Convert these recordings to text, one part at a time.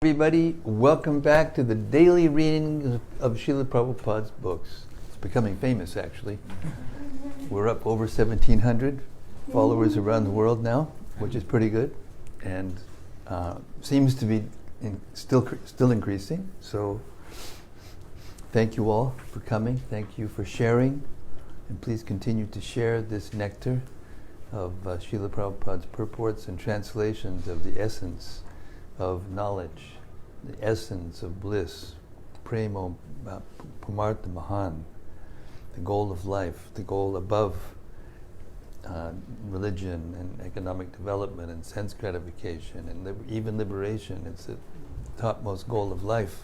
Everybody, welcome back to the daily reading of Srila Prabhupada's books. It's becoming famous, actually. We're up over 1,700 followers around the world now, which is pretty good, and seems to be still increasing. So, thank you all for coming. Thank you for sharing, and please continue to share this nectar of Srila Prabhupada's purports and translations of the essence of knowledge, the essence of bliss, prema pumartha mahan, the goal of life, the goal above religion and economic development and sense gratification and even liberation. It's the topmost goal of life,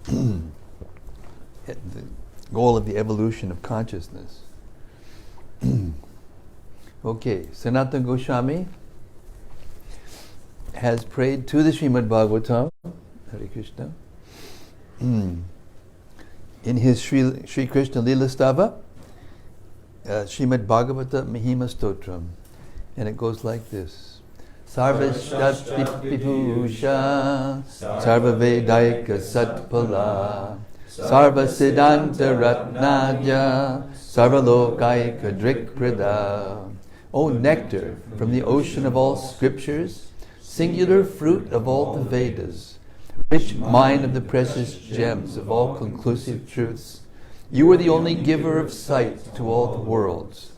the goal of the evolution of consciousness. Okay, Sanatana Goswami has prayed to the Srimad-Bhagavatam, Hare Krishna, in his Sri Krishna Lila Stava, Srimad-Bhagavata Mahima Stotram, and it goes like this: Sarvashtaspipusha, Sarvavedaika Satpala, Sarvasiddhanta Ratnadya, Sarvalokaika Drikprada. O nectar from the ocean of all scriptures, singular fruit of all the Vedas, rich mine of the precious gems of all conclusive truths, you are the only giver of sight to all the worlds.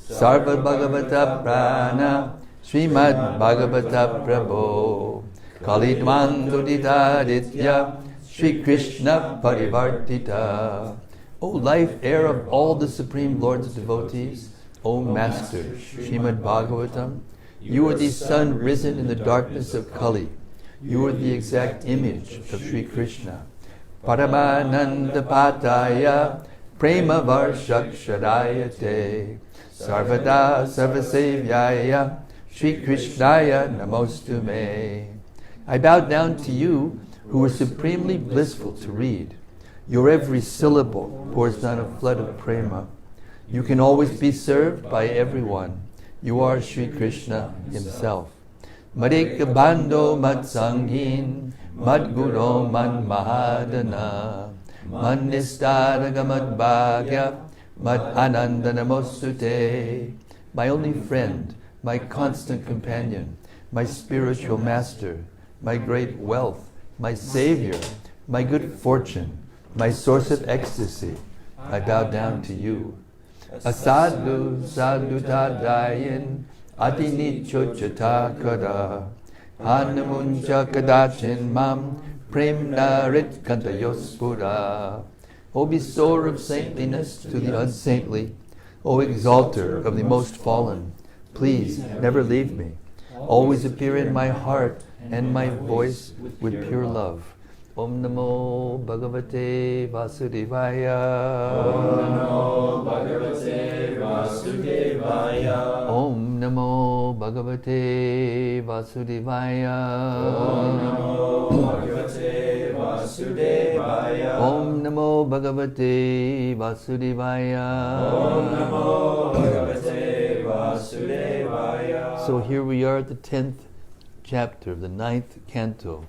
Sarva Bhagavata Prana, Srimad Bhagavata Prabho, Kalidman Duditaditya, Sri Krishna Parivartita. O life air of all the Supreme Lord's devotees, O Master, Srimad Bhagavatam, you are the sun risen in the darkness of Kali. You are the exact image of Sri Krishna. Paramananda Pataya, Prema Varshakshadayate, Sarvada Sarvasevyaya, Sri Krishnaya Namostume. I bow down to you, who are supremely blissful to read. Your every syllable pours down a flood of prema. You can always be served by everyone. You are Sri Krishna himself. Madeka Bando Matsangin, Madguro Man Mahadana, Man Nistadaga Madbhagya, Mad Ananda Namosute. My only friend, my constant companion, my spiritual master, my great wealth, my savior, my good fortune, my source of ecstasy, I bow down to you. Asadu sadutadayin atinichochatakara hanamuncha kadachin mam premnarit kantayospura. O bestower of saintliness to the unsaintly, O exalter of the most fallen, please never leave me. Always appear in my heart and my voice with pure love. Om Namo Bhagavate Vasudevaya. Om Namo Bhagavate Vasudevaya. Om Namo Bhagavate Vasudevaya. Om Namo Bhagavate Vasudevaya. Om Namo Bhagavate Vasudevaya. Om Namo Bhagavate Vasudevaya. So here we are at the 10th chapter of the 9th canto,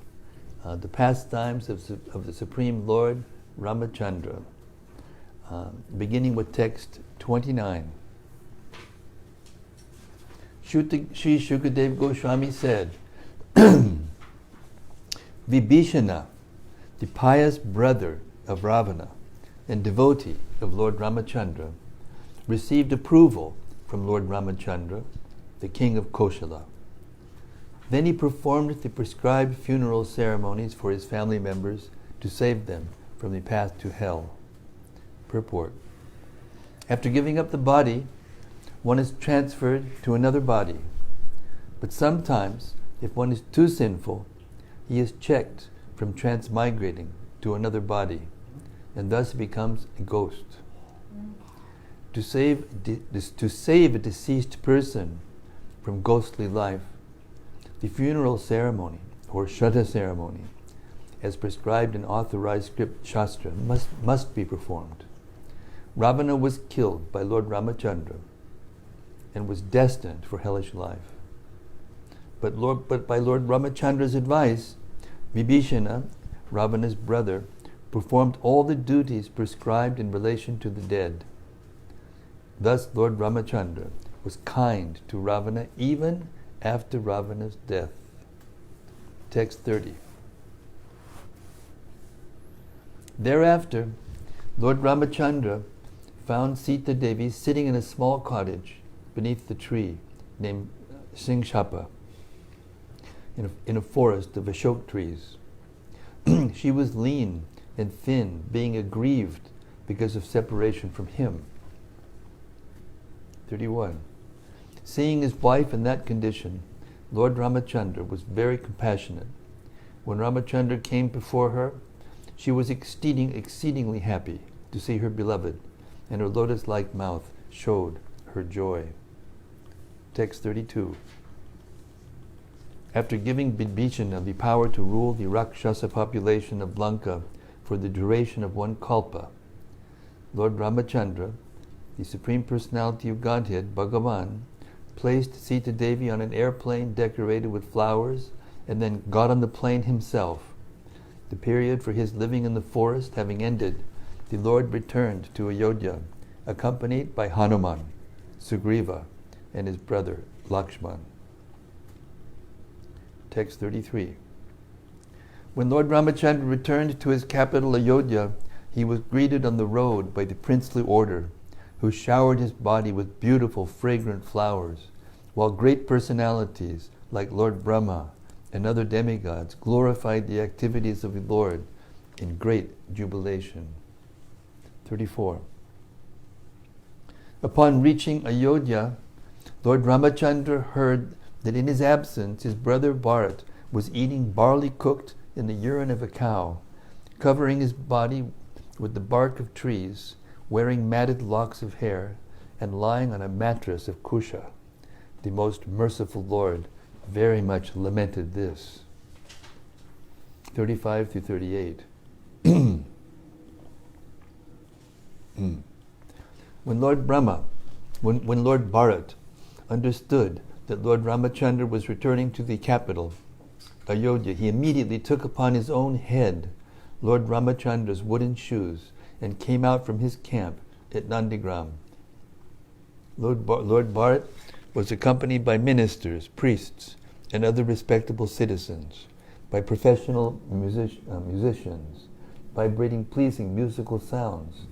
the Pastimes of the Supreme Lord Ramacandra, beginning with text 29. Sri Shukadev Goswami said, Vibhishana, the pious brother of Ravana and devotee of Lord Ramacandra, received approval from Lord Ramacandra, the king of Koshala. Then he performed the prescribed funeral ceremonies for his family members to save them from the path to hell. Purport: after giving up the body, one is transferred to another body. But sometimes, if one is too sinful, he is checked from transmigrating to another body, and thus becomes a ghost. To save a deceased person from ghostly life, the funeral ceremony, or Shraddha ceremony, as prescribed in authorized script Shastra, must be performed. Ravana was killed by Lord Ramacandra and was destined for hellish life. But by Lord Ramachandra's advice, Vibhishana, Ravana's brother, performed all the duties prescribed in relation to the dead. Thus Lord Ramacandra was kind to Ravana even after Ravana's death. Text 30. Thereafter, Lord Ramacandra found Sita Devi sitting in a small cottage beneath the tree named Singshapa in a forest of Ashok trees. She was lean and thin, being aggrieved because of separation from him. 31. Seeing his wife in that condition, Lord Ramacandra was very compassionate. When Ramacandra came before her, she was exceedingly happy to see her beloved, and her lotus-like mouth showed her joy. Text 32. After giving Vibhishana the power to rule the Rakshasa population of Lanka for the duration of one kalpa, Lord Ramacandra, the Supreme Personality of Godhead, Bhagavan, placed Sita Devi on an airplane decorated with flowers and then got on the plane himself. The period for his living in the forest having ended, the Lord returned to Ayodhya, accompanied by Hanuman, Sugriva, and his brother Lakshman. Text 33. When Lord Ramacandra returned to his capital Ayodhya, he was greeted on the road by the princely order, who showered his body with beautiful, fragrant flowers, while great personalities like Lord Brahma and other demigods glorified the activities of the Lord in great jubilation. 34. Upon reaching Ayodhya, Lord Ramacandra heard that in his absence his brother Bharat was eating barley cooked in the urine of a cow, covering his body with the bark of trees, wearing matted locks of hair, and lying on a mattress of kusha. The most merciful Lord very much lamented this. 35 through 38. When Lord Bharat understood that Lord Ramacandra was returning to the capital, Ayodhya, he immediately took upon his own head Lord Ramachandra's wooden shoes and came out from his camp at Nandigram. Lord Bharat was accompanied by ministers, priests, and other respectable citizens, by professional musicians, vibrating pleasing musical sounds,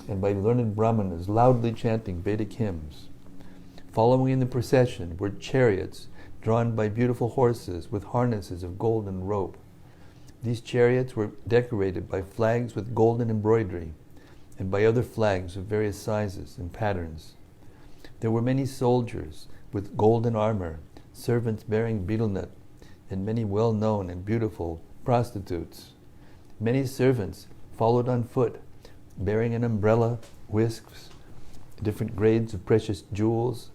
and by learned brahmanas loudly chanting Vedic hymns. Following in the procession were chariots drawn by beautiful horses with harnesses of golden rope. These chariots were decorated by flags with golden embroidery and by other flags of various sizes and patterns. There were many soldiers with golden armor, servants bearing betel nut, and many well-known and beautiful prostitutes. Many servants followed on foot, bearing an umbrella, whisks, different grades of precious jewels,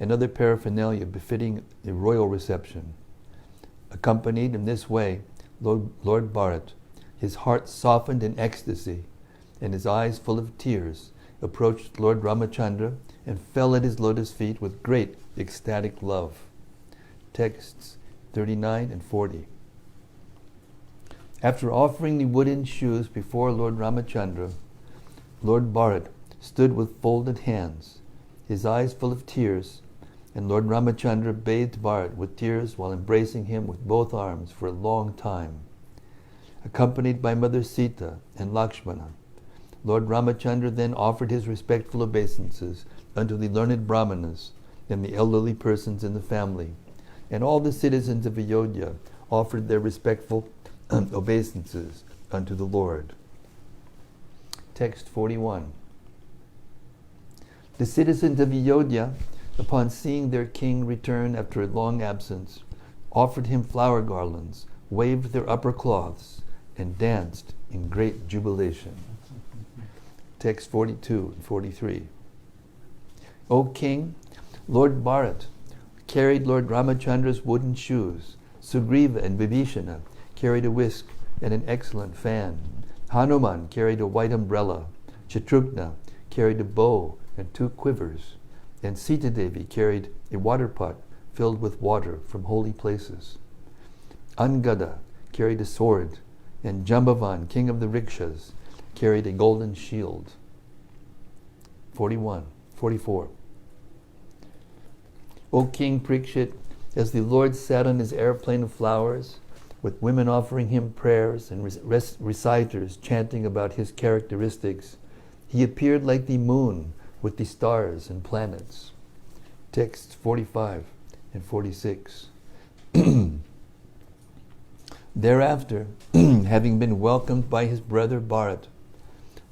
and other paraphernalia befitting a royal reception. Accompanied in this way, Lord Bharat, his heart softened in ecstasy, and his eyes full of tears, approached Lord Ramacandra and fell at his lotus feet with great ecstatic love. Texts 39 and 40. After offering the wooden shoes before Lord Ramacandra, Lord Bharat stood with folded hands, his eyes full of tears, and Lord Ramacandra bathed Bharat with tears while embracing him with both arms for a long time. Accompanied by Mother Sita and Lakshmana, Lord Ramacandra then offered his respectful obeisances unto the learned brahmanas and the elderly persons in the family, and all the citizens of Ayodhya offered their respectful obeisances unto the Lord. Text 41. The citizens of Ayodhya, upon seeing their king return after a long absence, offered him flower garlands, waved their upper cloths, and danced in great jubilation. Text 42 and 43. O king, Lord Bharat carried Lord Ramachandra's wooden shoes. Sugriva and Vibhishana carried a whisk and an excellent fan. Hanuman carried a white umbrella. Shatrughna carried a bow and 2 quivers. And Sita Devi carried a water pot filled with water from holy places. Angada carried a sword, and Jambavan, king of the rickshaws, carried a golden shield. 44. O King Parikshit, as the Lord sat on his airplane of flowers, with women offering him prayers and reciters chanting about his characteristics, he appeared like the moon with the stars and planets. Texts 45 and 46. Thereafter, having been welcomed by his brother Bharat,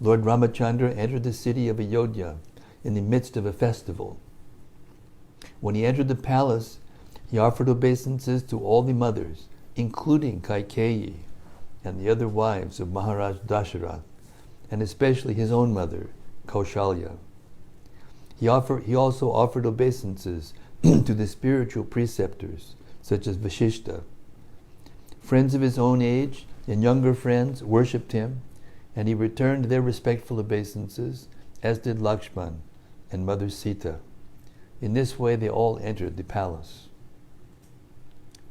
Lord Ramacandra entered the city of Ayodhya in the midst of a festival. When he entered the palace, he offered obeisances to all the mothers, including Kaikeyi and the other wives of Maharaj Dasharath, and especially his own mother, Kaushalya. He also offered obeisances to the spiritual preceptors, such as Vashishta. Friends of his own age and younger friends worshipped him, and he returned their respectful obeisances, as did Lakshman and Mother Sita. In this way they all entered the palace.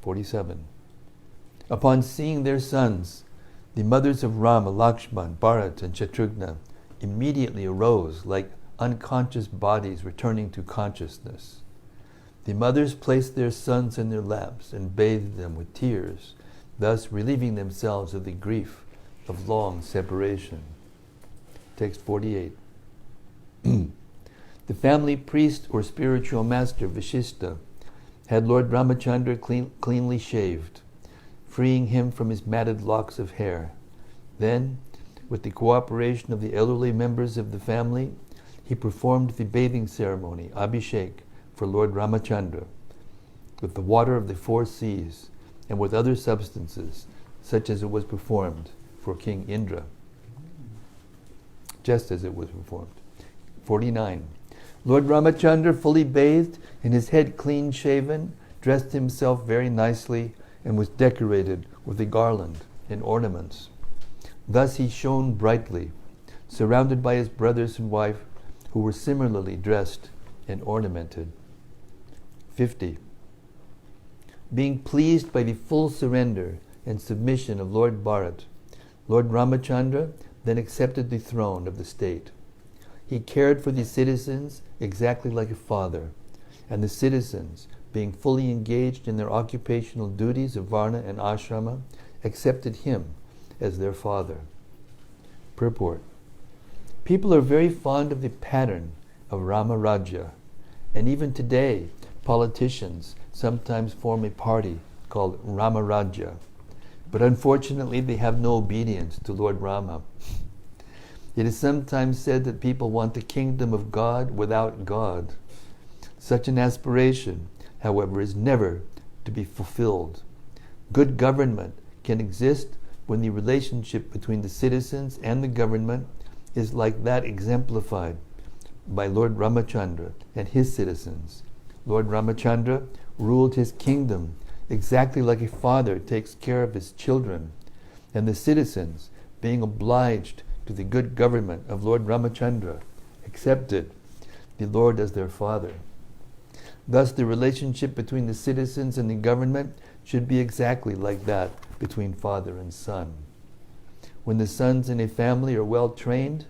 47. Upon seeing their sons, the mothers of Rama, Lakshman, Bharat, and Shatrughna immediately arose like unconscious bodies returning to consciousness. The mothers placed their sons in their laps and bathed them with tears, thus relieving themselves of the grief of long separation. Text 48. The family priest or spiritual master Vashishta had Lord Ramacandra cleanly shaved, freeing him from his matted locks of hair. Then, with the cooperation of the elderly members of the family, he performed the bathing ceremony, Abhishek, for Lord Ramacandra, with the water of the 4 seas, and with other substances, such as it was performed for King Indra, just as it was performed. 49. Lord Ramacandra, fully bathed and his head clean shaven, dressed himself very nicely and was decorated with a garland and ornaments. Thus he shone brightly, surrounded by his brothers and wife, who were similarly dressed and ornamented. 50. Being pleased by the full surrender and submission of Lord Bharat, Lord Ramacandra then accepted the throne of the state. He cared for the citizens exactly like a father, and the citizens, being fully engaged in their occupational duties of Varna and Ashrama, accepted him as their father. Purport. People are very fond of the pattern of Rama Rajya, and even today, politicians sometimes form a party called Rama Rajya, but unfortunately they have no obedience to Lord Rama. It is sometimes said that people want the kingdom of God without God. Such an aspiration, however, is never to be fulfilled. Good government can exist when the relationship between the citizens and the government is like that exemplified by Lord Ramacandra and his citizens. Lord Ramacandra ruled his kingdom exactly like a father takes care of his children, and the citizens, being obliged to the good government of Lord Ramacandra, accepted the Lord as their father. Thus the relationship between the citizens and the government should be exactly like that between father and son. When the sons in a family are well trained,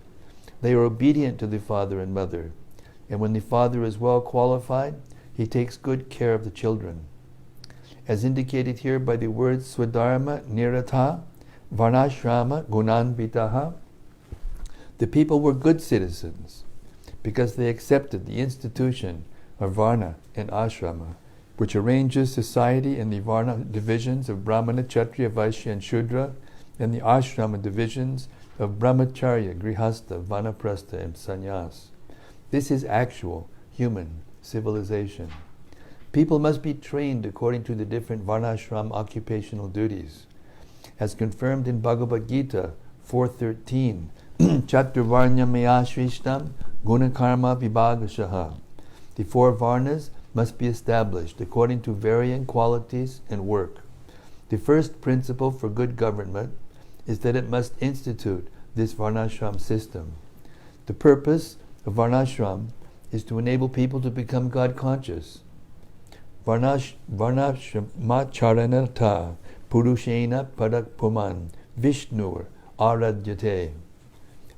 they are obedient to the father and mother, and when the father is well qualified, he takes good care of the children. As indicated here by the words Swadharma Nirata Varnashrama Gunanvitaha, the people were good citizens because they accepted the institution of Varna and Ashrama, which arranges society in the Varna divisions of Brahmana, Kshatriya, Vaishya, and Shudra, and the Ashrama divisions of Brahmacharya, Grihastha, Vanaprastha, and Sannyas. This is actual human civilization. People must be trained according to the different Varnashram occupational duties. As confirmed in Bhagavad Gita 4.13, Chaturvarnya Mayashrishtam Gunakarma Vibhagashaha. The 4 Varnas must be established according to varying qualities and work. The first principle for good government is that it must institute this Varnashram system. The purpose of Varnashram is to enable people to become God conscious. Varnashmacharanata Purushena Padak Puman Vishnur Aradyate.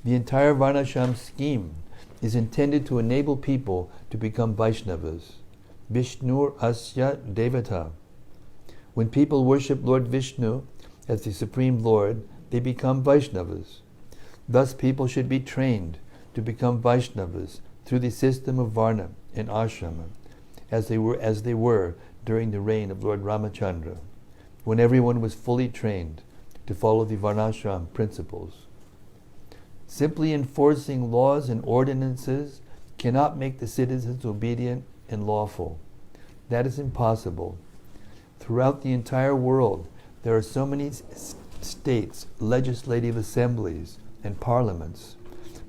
The entire Varnashram scheme is intended to enable people to become Vaishnavas. Vishnur Asya Devata. When people worship Lord Vishnu as the Supreme Lord, they become Vaishnavas. Thus people should be trained to become Vaishnavas through the system of Varna and Ashrama, as they were during the reign of Lord Ramacandra, when everyone was fully trained to follow the Varnashram principles. Simply enforcing laws and ordinances cannot make the citizens obedient and lawful. That is impossible. Throughout the entire world, there are so many states, legislative assemblies, and parliaments,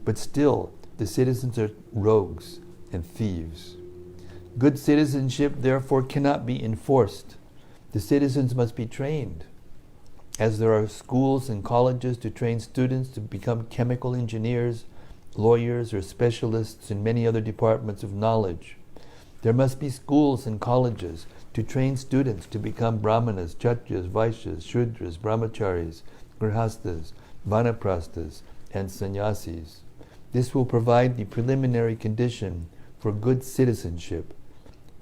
but still the citizens are rogues and thieves. Good citizenship, therefore, cannot be enforced. The citizens must be trained. As there are schools and colleges to train students to become chemical engineers, lawyers, or specialists in many other departments of knowledge, there must be schools and colleges to train students to become brahmanas, kshatriyas, vaishyas, shudras, brahmacharis, grihastas, vanaprasthas, and sannyasis. This will provide the preliminary condition for good citizenship.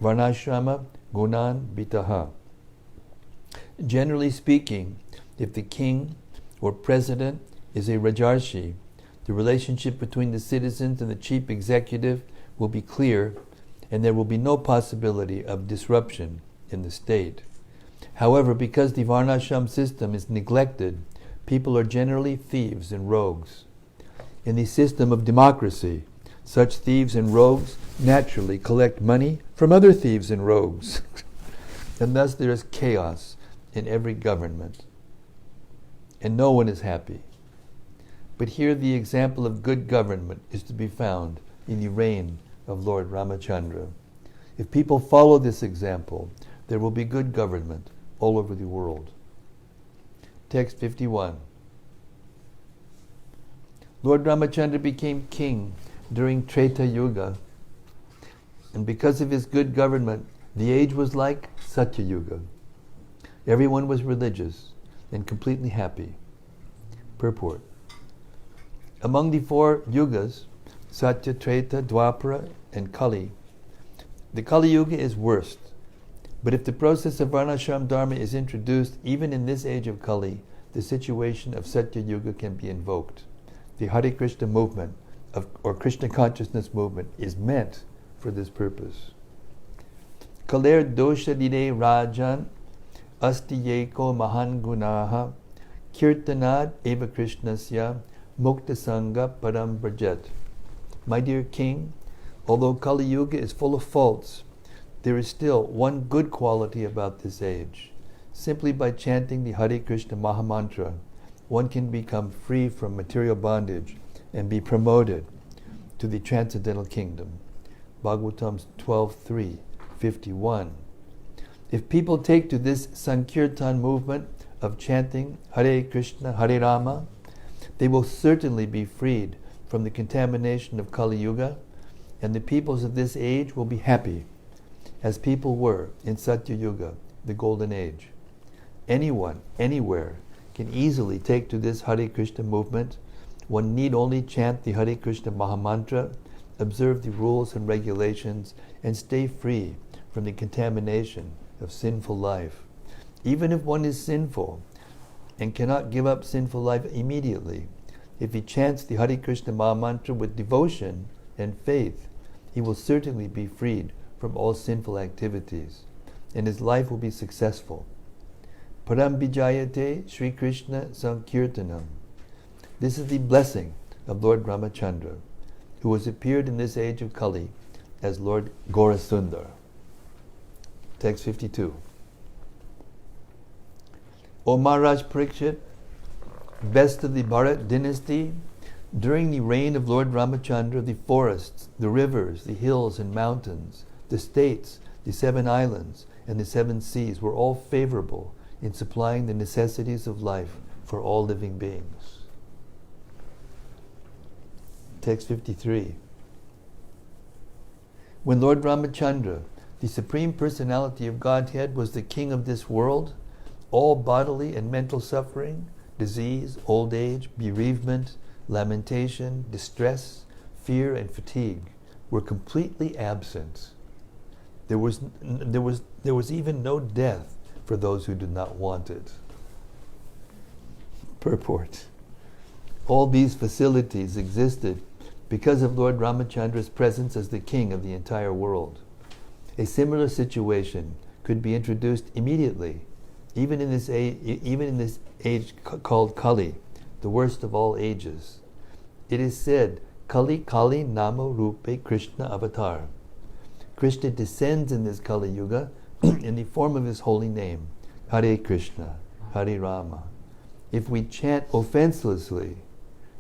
Varnashrama gunan vitaha. Generally speaking, if the king or president is a rajarshi, the relationship between the citizens and the chief executive will be clear, and there will be no possibility of disruption in the state. However, because the Varnashram system is neglected, people are generally thieves and rogues. In the system of democracy, such thieves and rogues naturally collect money from other thieves and rogues. And thus there is chaos in every government. And no one is happy. But here the example of good government is to be found in the reign of Lord Ramacandra. If people follow this example, there will be good government all over the world. Text 51. Lord Ramacandra became king during Treta Yuga, and because of his good government, the age was like Satya Yuga. Everyone was religious and completely happy. Purport. Among the four yugas, Satya, Treta, Dwapara, and Kali, the Kali Yuga is worst. But if the process of Varnashram Dharma is introduced even in this age of Kali, the situation of Satya Yuga can be invoked. The Hare Krishna movement, or Krishna consciousness movement, is meant for this purpose. Kaler dosha dide rajan asti yeko mahan gunaha kirtanad eva krishnasya mukta sangha param brajet. My dear king, although Kali Yuga is full of faults, there is still one good quality about this age. Simply by chanting the Hare Krishna Mahamantra, one can become free from material bondage and be promoted to the transcendental kingdom. Bhagavatam 12:3, 51. If people take to this Sankirtan movement of chanting Hare Krishna, Hare Rama, they will certainly be freed from the contamination of Kali Yuga, and the peoples of this age will be happy, as people were in Satya Yuga, the golden age. Anyone, anywhere, can easily take to this Hare Krishna movement. One need only chant the Hare Krishna Mahamantra, observe the rules and regulations, and stay free from the contamination of sinful life. Even if one is sinful and cannot give up sinful life immediately, if he chants the Hare Krishna Mahamantra with devotion and faith, he will certainly be freed from all sinful activities, and his life will be successful. Param Vijayate Sri Krishna Sankirtanam. This is the blessing of Lord Ramacandra, who has appeared in this age of Kali as Lord Gaurasundar. Text 52. O Maharaj Parikshit, best of the Bharat dynasty, during the reign of Lord Ramacandra, the forests, the rivers, the hills and mountains, the states, the 7 islands, and the 7 seas were all favorable in supplying the necessities of life for all living beings. Text 53. When Lord Ramacandra, the Supreme Personality of Godhead, was the king of this world, All bodily and mental suffering, disease, old age, bereavement, lamentation, distress, fear, and fatigue were completely absent. There was even no death for those who did not want it. Purport. All these facilities existed because of Lord Ramachandra's presence as the king of the entire world. A similar situation could be introduced immediately, even in this age called Kali, the worst of all ages. It is said, Kali Kali Namo Rupe Krishna Avatar. Krishna descends in this Kali Yuga in the form of his holy name, Hare Krishna, Hare Rama. If we chant offenselessly,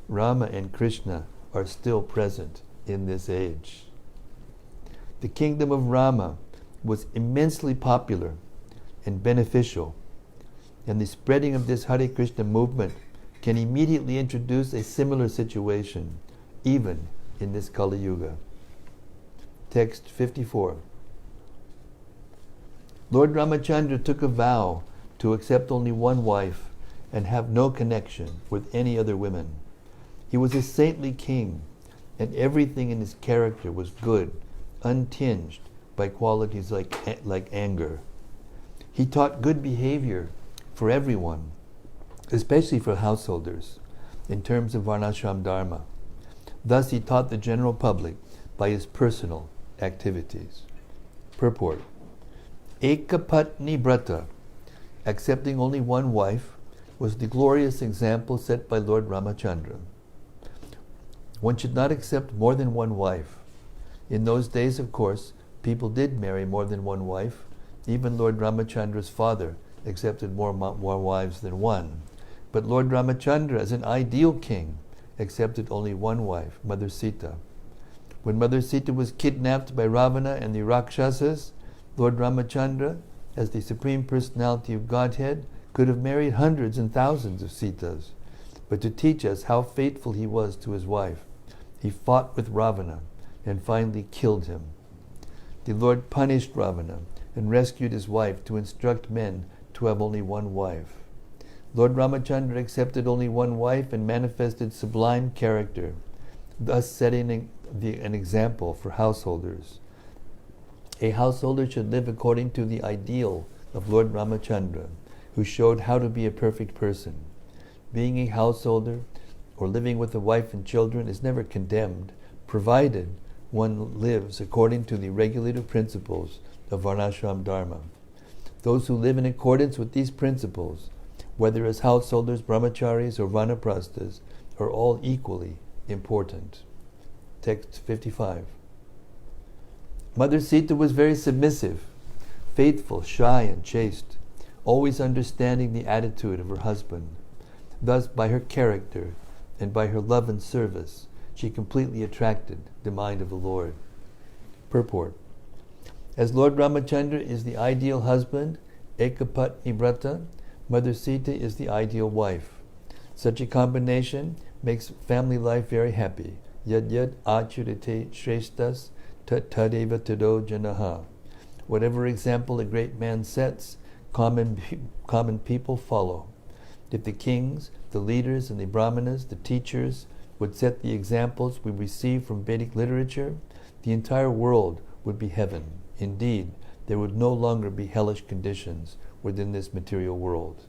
Rama and Krishna are still present in this age. The kingdom of Rama was immensely popular and beneficial, and the spreading of this Hare Krishna movement can immediately introduce a similar situation, even in this Kali Yuga. Text 54. Lord Ramachandra took a vow to accept only one wife and have no connection with any other women. He was a saintly king, and everything in his character was good, untinged by qualities like anger. He taught good behavior for everyone, especially for householders, in terms of Varnashram Dharma. Thus he taught the general public by his personal activities. Purport. Ekapatni Brata, accepting only one wife, was the glorious example set by Lord Ramachandra. One should not accept more than one wife. In those days, of course, people did marry more than one wife. Even Lord Ramachandra's father accepted more wives than one. But Lord Ramachandra, as an ideal king, accepted only one wife, Mother Sita. When Mother Sita was kidnapped by Ravana and the Rakshasas, Lord Ramachandra, as the Supreme Personality of Godhead, could have married hundreds and thousands of Sitas. But to teach us how faithful he was to his wife, he fought with Ravana and finally killed him. The Lord punished Ravana and rescued his wife to instruct men to have only one wife. Lord Ramachandra accepted only one wife and manifested sublime character, thus setting an example for householders. A householder should live according to the ideal of Lord Ramachandra, who showed how to be a perfect person. Being a householder or living with a wife and children is never condemned, provided one lives according to the regulative principles of Varnashram Dharma. Those who live in accordance with these principles, whether as householders, brahmacharis, or vanaprasthas, are all equally important. Text 55. Mother Sita was very submissive, faithful, shy, and chaste, always understanding the attitude of her husband. Thus, by her character and by her love and service, she completely attracted the mind of the Lord. Purport. As Lord Ramachandra is the ideal husband, Ekapatni Brata, Mother Sita is the ideal wife. Such a combination makes family life very happy. Yad yad acharite shreshtas tadeva tado janaha. Whatever example a great man sets, common people follow. If the kings, the leaders, and the brahmanas, the teachers, would set the examples we receive from Vedic literature, the entire world would be heaven. Indeed, there would no longer be hellish conditions within this material world.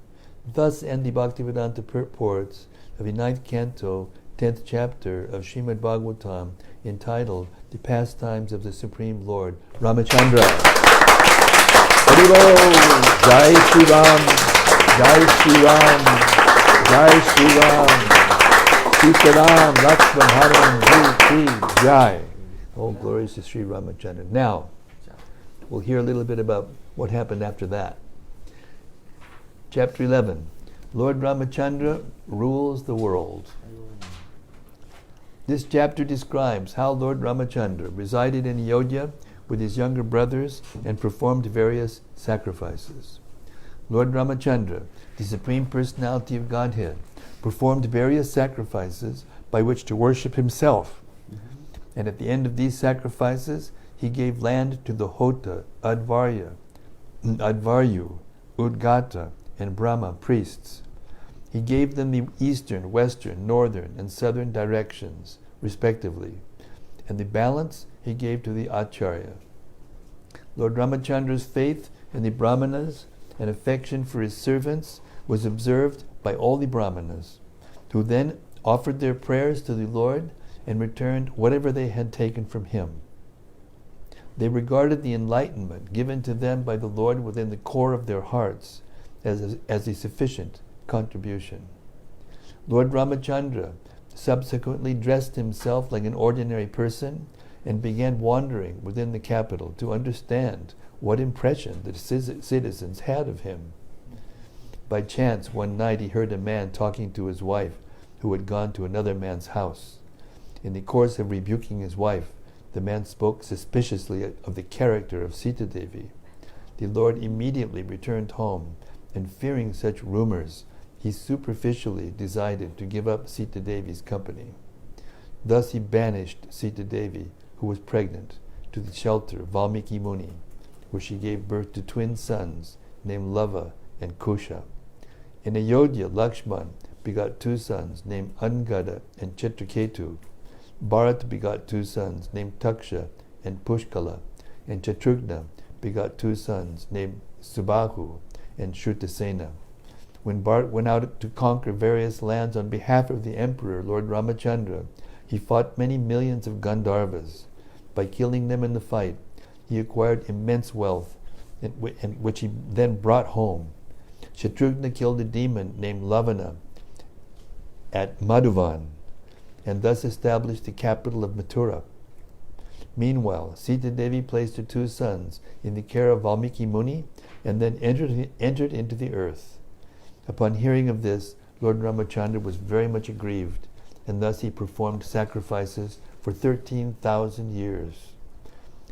Thus end the Bhaktivedanta purports of the 9th canto, 10th chapter of Srimad-Bhagavatam, entitled The Pastimes of the Supreme Lord Ramachandra. Haribo! Jai Shri Ram! Jai Shri Ram! Jai Shri Ram! Sita Ram! Lakshman Hanuman Ji Jai! Oh, glories to Sri Ramachandra. Now, we'll hear a little bit about what happened after that. Chapter 11. Lord Ramachandra rules the world. This chapter describes how Lord Ramachandra resided in Ayodhya with his younger brothers and performed various sacrifices. Lord Ramachandra, the Supreme Personality of Godhead, performed various sacrifices by which to worship himself. And at the end of these sacrifices, he gave land to the Hota, Advaryu, Udgata, and Brahma priests. He gave them the eastern, western, northern, and southern directions, respectively, and the balance he gave to the Acharya. Lord Ramachandra's faith in the Brahmanas and affection for his servants was observed by all the Brahmanas, who then offered their prayers to the Lord and returned whatever they had taken from him. They regarded the enlightenment given to them by the Lord within the core of their hearts as a sufficient contribution. Lord Ramachandra subsequently dressed himself like an ordinary person and began wandering within the capital to understand what impression the citizens had of him. By chance, one night he heard a man talking to his wife who had gone to another man's house. In the course of rebuking his wife, the man spoke suspiciously of the character of Sita Devi. The Lord immediately returned home, and fearing such rumors, he superficially decided to give up Sita Devi's company. Thus he banished Sita Devi, who was pregnant, to the shelter of Valmiki Muni, where she gave birth to twin sons named Lava and Kusha. In Ayodhya, Lakshman begot two sons named Angada and Chitraketu. Bharat begot two sons named Taksha and Pushkala, and Chatrugna begot two sons named Subahu and Shrutasena. When Bharat went out to conquer various lands on behalf of the emperor, Lord Ramachandra, he fought many millions of Gandharvas. By killing them in the fight, he acquired immense wealth, which he then brought home. Shatrugna killed a demon named Lavana at Madhuvan, and thus established the capital of Mathura. Meanwhile, Sita Devi placed her two sons in the care of Valmiki Muni and then entered into the earth. Upon hearing of this, Lord Ramachandra was very much aggrieved, and thus he performed sacrifices for 13,000 years.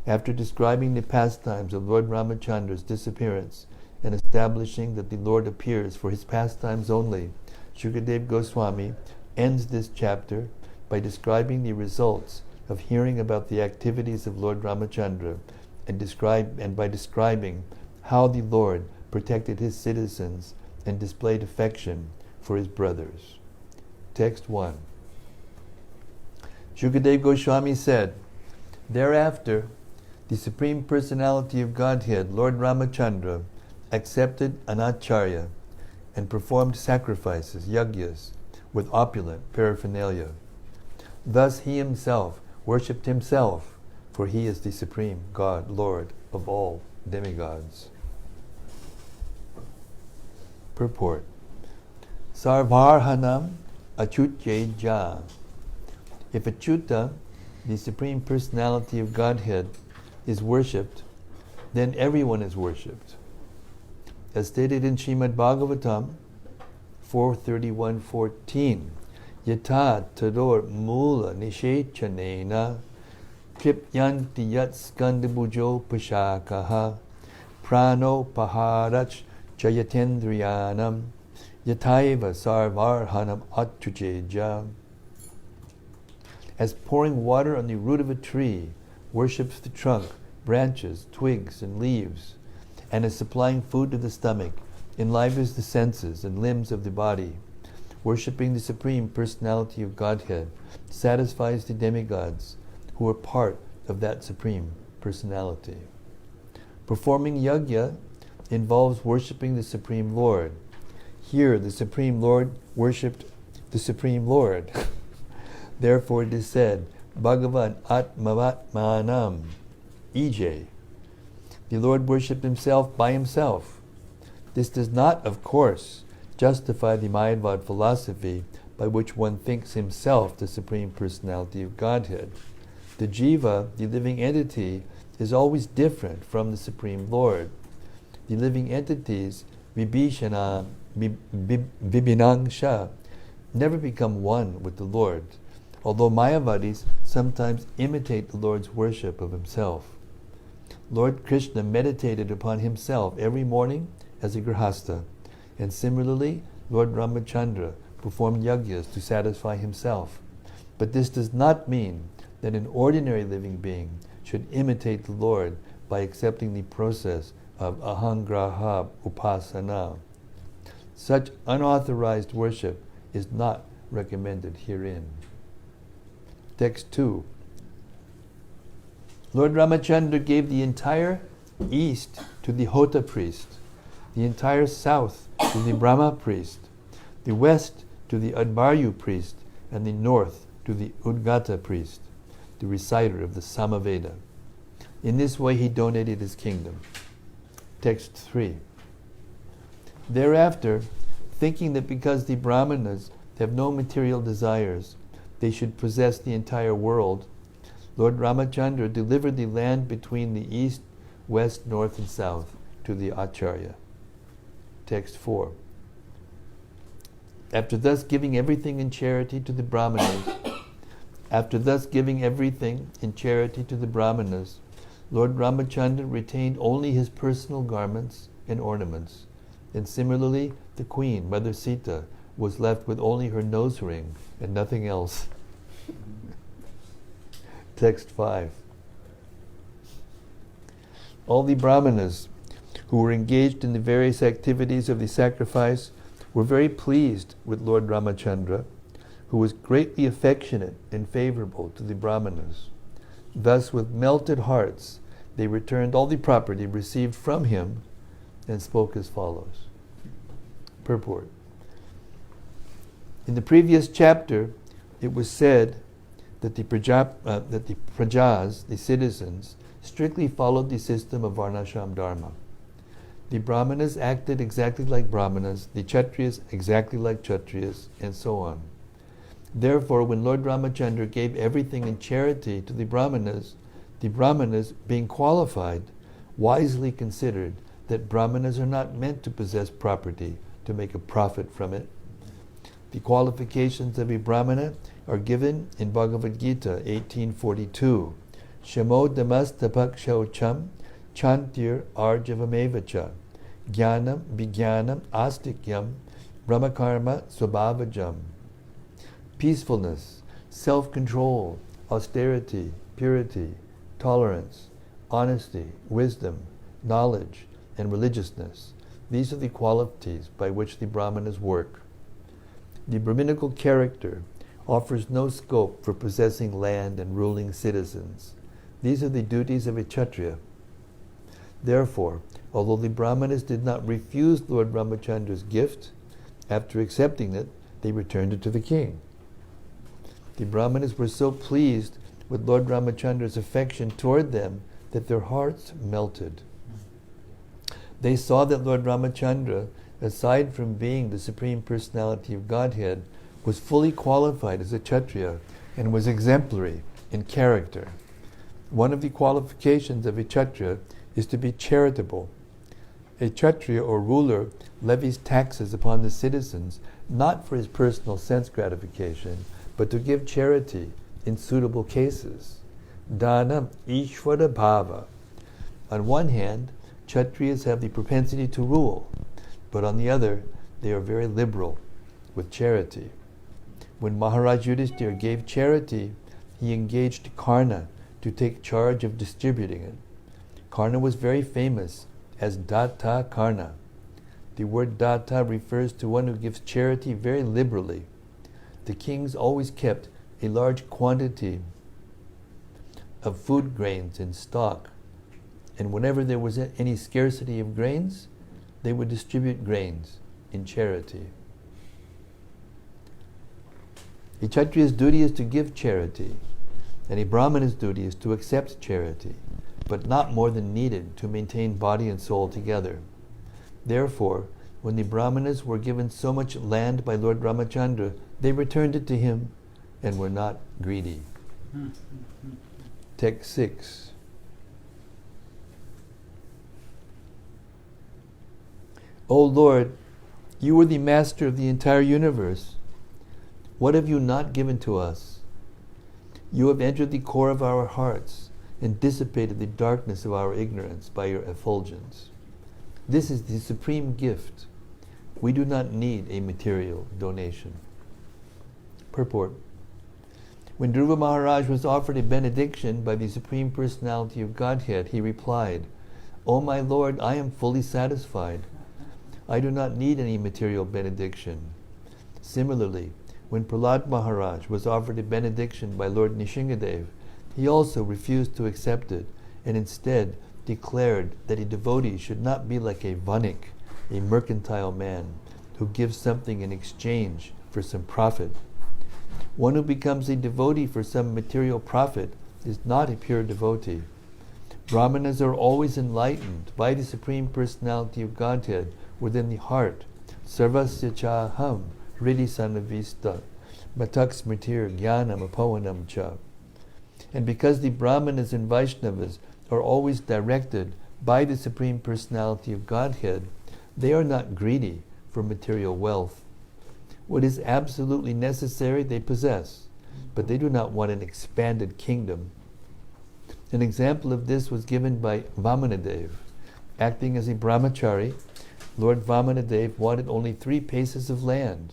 After describing the pastimes of Lord Ramachandra's disappearance and establishing that the Lord appears for his pastimes only, Shukadev Goswami ends this chapter by describing the results of hearing about the activities of Lord Ramachandra and by describing how the Lord protected his citizens and displayed affection for his brothers. Text 1. Shukadev Goswami said, "Thereafter, the Supreme Personality of Godhead, Lord Ramachandra, accepted an acharya and performed sacrifices, yagyas, with opulent paraphernalia. Thus he himself worshipped himself, for he is the Supreme God, Lord of all demigods." Purport. Sarvarhanam Achutyeja. If Achyuta, the Supreme Personality of Godhead, is worshipped, then everyone is worshipped. As stated in Srimad-Bhagavatam 4:31-14, Yata tador mula nishechanena kripyanti yat skandabujo pashakaha prano paharach jayatendriyanam yataiva sarvarhanam atchujeja. As pouring water on the root of a tree worships the trunk, branches, twigs, and leaves, and as supplying food to the stomach enlivens the senses and limbs of the body, worshipping the Supreme Personality of Godhead satisfies the demigods who are part of that Supreme Personality. Performing yajna involves worshipping the Supreme Lord. Here, the Supreme Lord worshipped the Supreme Lord. Therefore it is said, Bhagavan Atmavatmanam Ije. The Lord worshipped himself by himself. This does not, of course, justify the Mayavad philosophy by which one thinks himself the Supreme Personality of Godhead. The jiva, the living entity, is always different from the Supreme Lord. The living entities, vibhishana, vibhinangsha, never become one with the Lord, although Mayavadis sometimes imitate the Lord's worship of himself. Lord Krishna meditated upon himself every morning as a grihastha, and similarly, Lord Ramachandra performed yajnas to satisfy himself. But this does not mean that an ordinary living being should imitate the Lord by accepting the process of ahangraha upasana. Such unauthorized worship is not recommended herein. Text 2. Lord Ramacandra gave the entire east to the Hota priest, the entire south to the Brahma priest, the west to the Adbaryu priest, and the north to the Udgata priest, the reciter of the Samaveda. In this way he donated his kingdom. Text 3. Thereafter, thinking that because the Brahmanas have no material desires, they should possess the entire world, Lord Ramacandra delivered the land between the east, west, north, and south to the Acharya. Text 4. After thus giving everything in charity to the Brahmanas, Lord Ramacandra retained only his personal garments and ornaments, and similarly the queen, Mother Sita, was left with only her nose ring and nothing else. Text 5. All the Brahmanas who were engaged in the various activities of the sacrifice were very pleased with Lord Ramacandra, who was greatly affectionate and favorable to the Brahmanas. Thus, with melted hearts, they returned all the property received from him and spoke as follows. Purport. In the previous chapter, it was said that the prajas, the citizens, strictly followed the system of Varnashram Dharma. The Brahmanas acted exactly like Brahmanas, the Kshatriyas exactly like Kshatriyas, and so on. Therefore, when Lord Ramacandra gave everything in charity to the Brahmanas, being qualified, wisely considered that Brahmanas are not meant to possess property to make a profit from it. The qualifications of a Brahmana are given in Bhagavad Gita 18:42. Shamo damas tapak shaucham chantir arjavamevacha jnanam vijnanam astikyam brahmakarma swabhavajam. Peacefulness, self-control, austerity, purity, tolerance, honesty, wisdom, knowledge, and religiousness. These are the qualities by which the Brahmanas work. The Brahminical character offers no scope for possessing land and ruling citizens. These are the duties of a Kshatriya. Therefore, although the Brahmanas did not refuse Lord Ramachandra's gift, after accepting it, they returned it to the king. The Brahmanas were so pleased with Lord Ramachandra's affection toward them that their hearts melted. They saw that Lord Ramacandra, aside from being the Supreme Personality of Godhead, was fully qualified as a Kshatriya and was exemplary in character. One of the qualifications of a Kshatriya is to be charitable. A Kshatriya or ruler levies taxes upon the citizens not for his personal sense gratification, but to give charity in suitable cases. Dana Ishvara Bhava. On one hand, Kshatriyas have the propensity to rule, but on the other, they are very liberal with charity. When Maharaj Yudhishthira gave charity, he engaged Karna to take charge of distributing it. Karna was very famous as Datta Karna. The word Datta refers to one who gives charity very liberally. The kings always kept a large quantity of food grains in stock, and whenever there was any scarcity of grains, they would distribute grains in charity. A Kshatriya's duty is to give charity, and a Brahmana's duty is to accept charity, but not more than needed to maintain body and soul together. Therefore, when the Brahmanas were given so much land by Lord Ramacandra, they returned it to him and were not greedy. Text 6. O Lord, you are the master of the entire universe. What have you not given to us? You have entered the core of our hearts and dissipated the darkness of our ignorance by your effulgence. This is the supreme gift. We do not need a material donation. Purport. When Dhruva Maharaj was offered a benediction by the Supreme Personality of Godhead, he replied, O my Lord, I am fully satisfied. I do not need any material benediction. Similarly, when Prahlad Maharaj was offered a benediction by Lord Nishingadev, he also refused to accept it and instead declared that a devotee should not be like a vanik, a mercantile man, who gives something in exchange for some profit. One who becomes a devotee for some material profit is not a pure devotee. Brahmanas are always enlightened by the Supreme Personality of Godhead within the heart. Sarvasya chaham Riddhi Sanavista, Matak Smritir Jnanam Apohanam Cha. And because the Brahmanas and Vaishnavas are always directed by the Supreme Personality of Godhead, they are not greedy for material wealth. What is absolutely necessary they possess, but they do not want an expanded kingdom. An example of this was given by Vamanadev. Acting as a brahmachari, Lord Vamanadev wanted only 3 paces of land.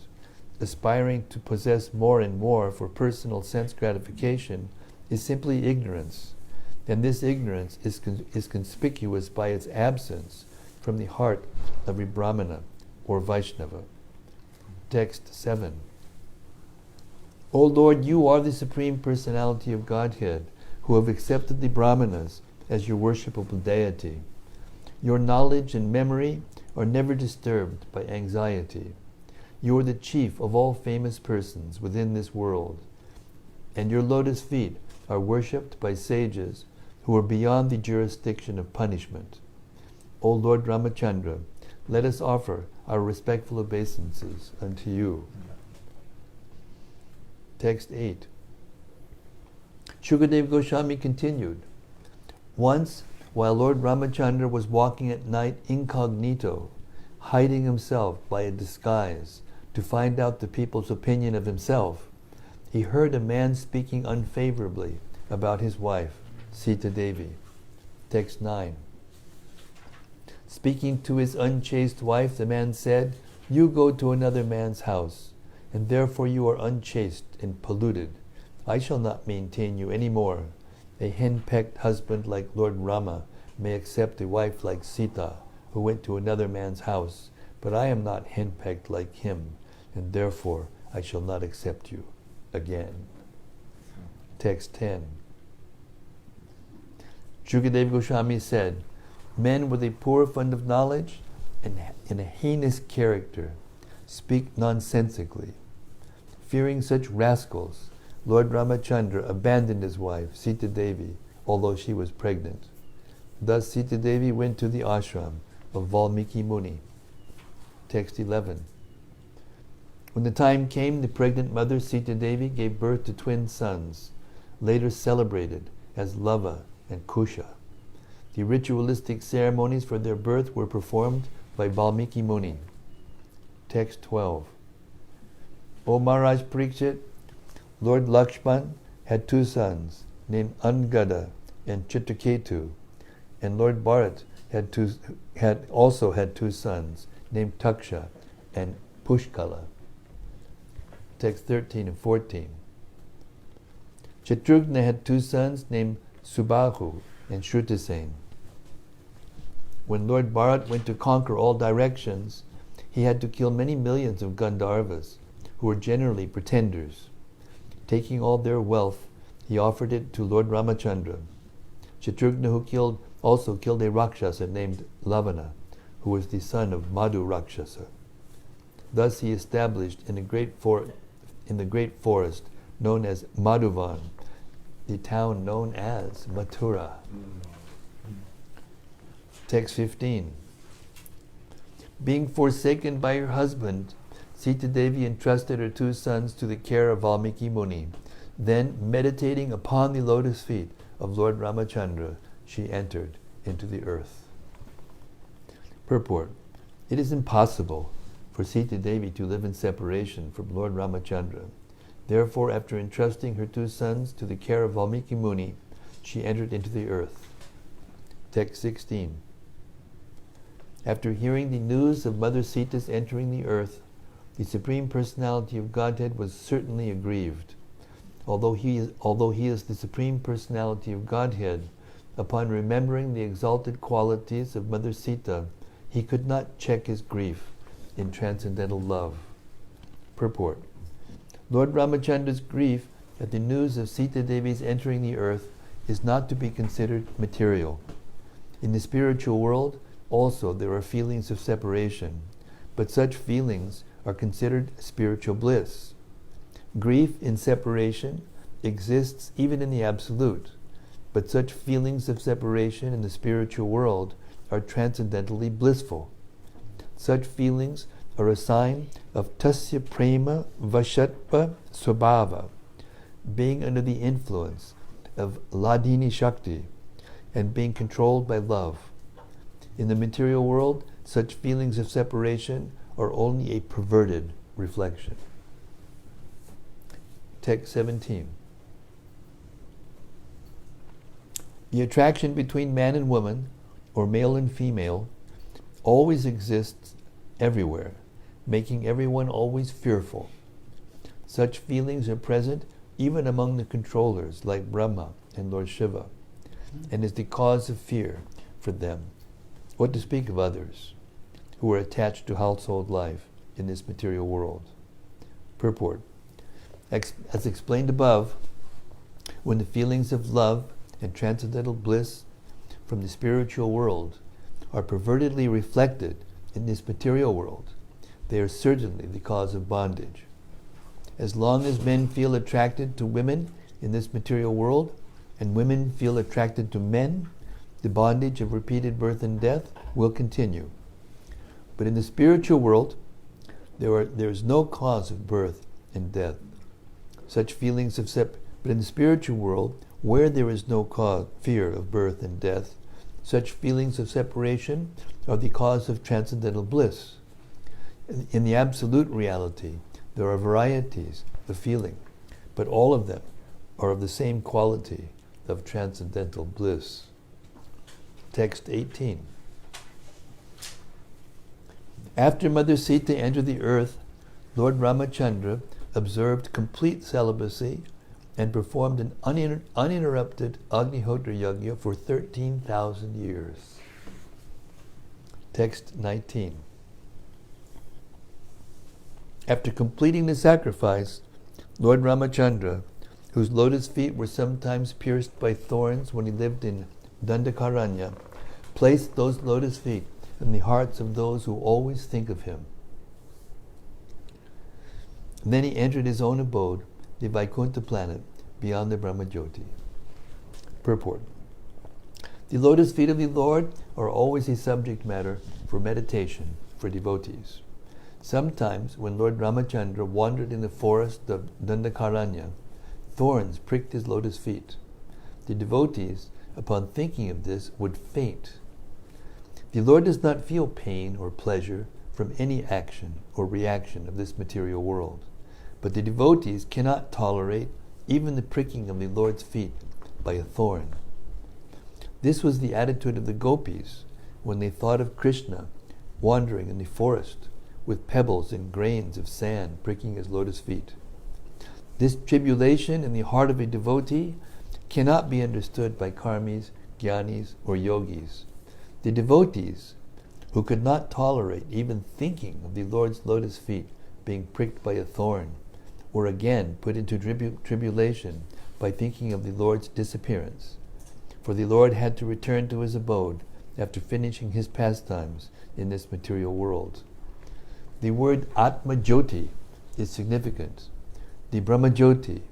Aspiring to possess more and more for personal sense gratification is simply ignorance, and this ignorance is conspicuous by its absence from the heart of a Brahmana or Vaishnava. Text 7. O Lord, you are the Supreme Personality of Godhead, who have accepted the Brahmanas as your worshipable deity. Your knowledge and memory are never disturbed by anxiety. You are the chief of all famous persons within this world, and your lotus feet are worshipped by sages who are beyond the jurisdiction of punishment. O Lord Ramacandra, let us offer our respectful obeisances unto you. Text 8. Shukadeva Goswami continued, once, while Lord Ramacandra was walking at night incognito, hiding himself by a disguise to find out the people's opinion of himself, he heard a man speaking unfavorably about his wife, Sita Devi. Text 9. Speaking to his unchaste wife, the man said, you go to another man's house, and therefore you are unchaste and polluted. I shall not maintain you any more. A hen-pecked husband like Lord Rama may accept a wife like Sita, who went to another man's house, but I am not hen-pecked like him, and therefore I shall not accept you again. Text 10. Shukadeva Goswami said, men with a poor fund of knowledge and a heinous character speak nonsensically. Fearing such rascals, Lord Ramacandra abandoned his wife, Sita Devi, although she was pregnant. Thus Sita Devi went to the ashram of Valmiki Muni. Text 11. When the time came, the pregnant mother Sita Devi gave birth to twin sons, later celebrated as Lava and Kusha. The ritualistic ceremonies for their birth were performed by Valmiki Muni. Text 12. O Maharaj Parikshit, Lord Lakshman had 2 sons named Angada and Chitraketu, and Lord Bharat also had 2 sons named Taksha and Pushkala. Text 13 and 14. Shatrughna had 2 sons named Subahu and Shrutasen. When Lord Bharat went to conquer all directions, he had to kill many millions of Gandharvas, who were generally pretenders. Taking all their wealth, he offered it to Lord Ramacandra. Shatrughna also killed a Rakshasa named Lavana, who was the son of Madhu Rakshasa. Thus he established in the great forest known as Madhuvan, the town known as Mathura. Text 15. Being forsaken by her husband, Sita Devi entrusted her 2 sons to the care of Valmiki Muni. Then, meditating upon the lotus feet of Lord Ramacandra, she entered into the earth. Purport. It is impossible for Sita Devi to live in separation from Lord Ramacandra. Therefore, after entrusting her 2 sons to the care of Valmiki Muni, she entered into the earth. Text 16. After hearing the news of Mother Sita's entering the earth, the Supreme Personality of Godhead was certainly aggrieved. Although he is the Supreme Personality of Godhead, upon remembering the exalted qualities of Mother Sita, he could not check his grief in transcendental love. Purport. Lord Ramachandra's grief at the news of Sita Devi's entering the earth is not to be considered material. In the spiritual world, also there are feelings of separation, but such feelings are considered spiritual bliss. Grief in separation exists even in the Absolute, but such feelings of separation in the spiritual world are transcendentally blissful. Such feelings are a sign of tasya prema vashatva swabhava, being under the influence of ladini shakti and being controlled by love. In the material world, such feelings of separation are only a perverted reflection. Text 17. The attraction between man and woman, or male and female, always exists everywhere, making everyone always fearful. Such feelings are present even among the controllers like Brahma and Lord Shiva, and is the cause of fear for them. What to speak of others who are attached to household life in this material world. Purport. As explained above, when the feelings of love and transcendental bliss from the spiritual world are pervertedly reflected in this material world, they are certainly the cause of bondage. As long as men feel attracted to women in this material world, and women feel attracted to men, the bondage of repeated birth and death will continue. But in the spiritual world, there is no cause of birth and death. Such feelings of but in the spiritual world, where there is no fear of birth and death, such feelings of separation are the cause of transcendental bliss. In the absolute reality, there are varieties of feeling, but all of them are of the same quality of transcendental bliss. Text 18. After Mother Sita entered the earth, Lord Ramachandra observed complete celibacy and performed an uninterrupted Agnihotra Yajna for 13,000 years. Text 19. After completing the sacrifice, Lord Ramachandra, whose lotus feet were sometimes pierced by thorns when he lived in Dandakaranya, placed those lotus feet in the hearts of those who always think of him. Then he entered his own abode, the Vaikuntha planet, beyond the Brahmajyoti. Purport. The lotus feet of the Lord are always a subject matter for meditation for devotees. Sometimes, when Lord Ramachandra wandered in the forest of Dandakaranya, thorns pricked his lotus feet. The devotees, upon thinking of this, would faint. The Lord does not feel pain or pleasure from any action or reaction of this material world, but the devotees cannot tolerate even the pricking of the Lord's feet by a thorn. This was the attitude of the gopis when they thought of Krishna wandering in the forest with pebbles and grains of sand pricking his lotus feet. This tribulation in the heart of a devotee cannot be understood by karmis, jnanis, or yogis. The devotees, who could not tolerate even thinking of the Lord's lotus feet being pricked by a thorn, were again put into tribulation by thinking of the Lord's disappearance. For the Lord had to return to his abode after finishing his pastimes in this material world. The word Atma Jyoti is significant. The Brahma Jyoti,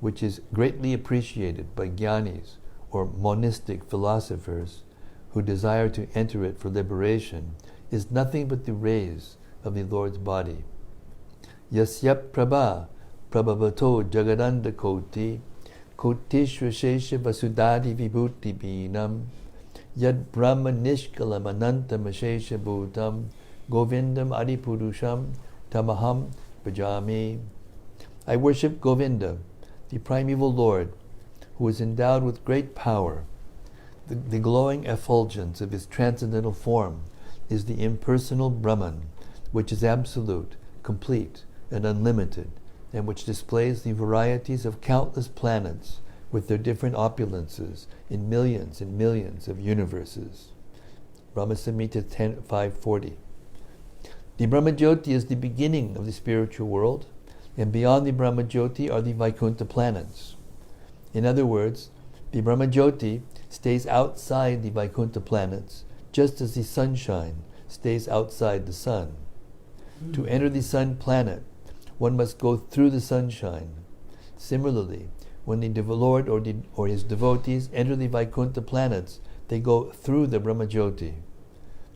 which is greatly appreciated by jnanis or monistic philosophers who desire to enter it for liberation, is nothing but the rays of the Lord's body. Yasyap Prabha Prabhavato Jagadanda Koti Kotishvashesha Vasudadi Vibhuti Binam Yad Brahma Nishkalam Anantam Ashesha Bhutam Govindam Adipurusham Tamaham Bhajami. I worship Govinda, the primeval Lord, who is endowed with great power. The glowing effulgence of his transcendental form is the impersonal Brahman, which is absolute, complete, and unlimited, and which displays the varieties of countless planets with their different opulences in millions and millions of universes. Ramasamhita 540. The Brahmajyoti is the beginning of the spiritual world, and beyond the Brahmajyoti are the Vaikuntha planets. In other words, the Brahmajyoti stays outside the Vaikuntha planets, just as the sunshine stays outside the sun. To enter the sun planet, one must go through the sunshine. Similarly, when the Lord or his devotees enter the Vaikuntha planets, they go through the Brahmajyoti.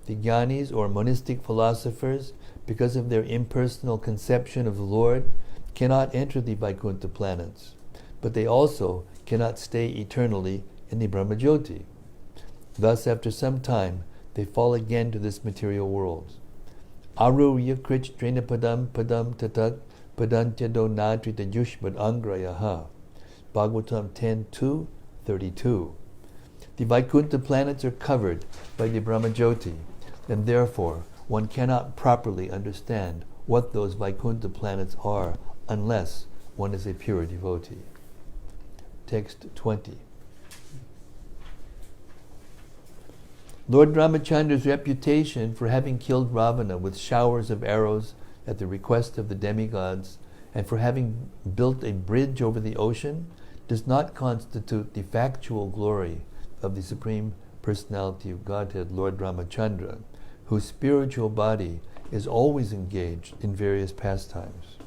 The Jnanis or monistic philosophers, because of their impersonal conception of the Lord, cannot enter the Vaikuntha planets, but they also cannot stay eternally in the Brahmajyoti. Thus, after some time, they fall again to this material world. Arurya krich trena padam tatat padantyado nadrita yushmad angrayaha. Bhagavatam 10:2-32. The Vaikuntha planets are covered by the Brahmajyoti, and therefore one cannot properly understand what those Vaikuntha planets are unless one is a pure devotee. Text 20. Lord Ramachandra's reputation for having killed Ravana with showers of arrows at the request of the demigods, and for having built a bridge over the ocean, does not constitute the factual glory of the Supreme Personality of Godhead, Lord Ramachandra, whose spiritual body is always engaged in various pastimes.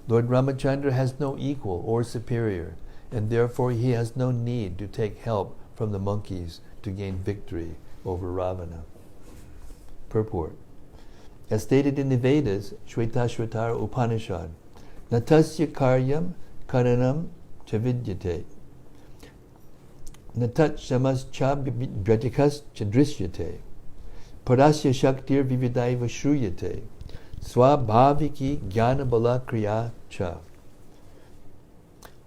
Lord Ramachandra has no equal or superior, and therefore he has no need to take help from the monkeys to gain victory over Ravana. Purport. As stated in the Vedas, Shvetashvatara Upanishad, Natasya karyam karanam chavidyate, Natat shamas cha bratikas chadrisyate, Parasya shaktir vividaiva shruyate, Swabhaviki jnana bala kriya cha.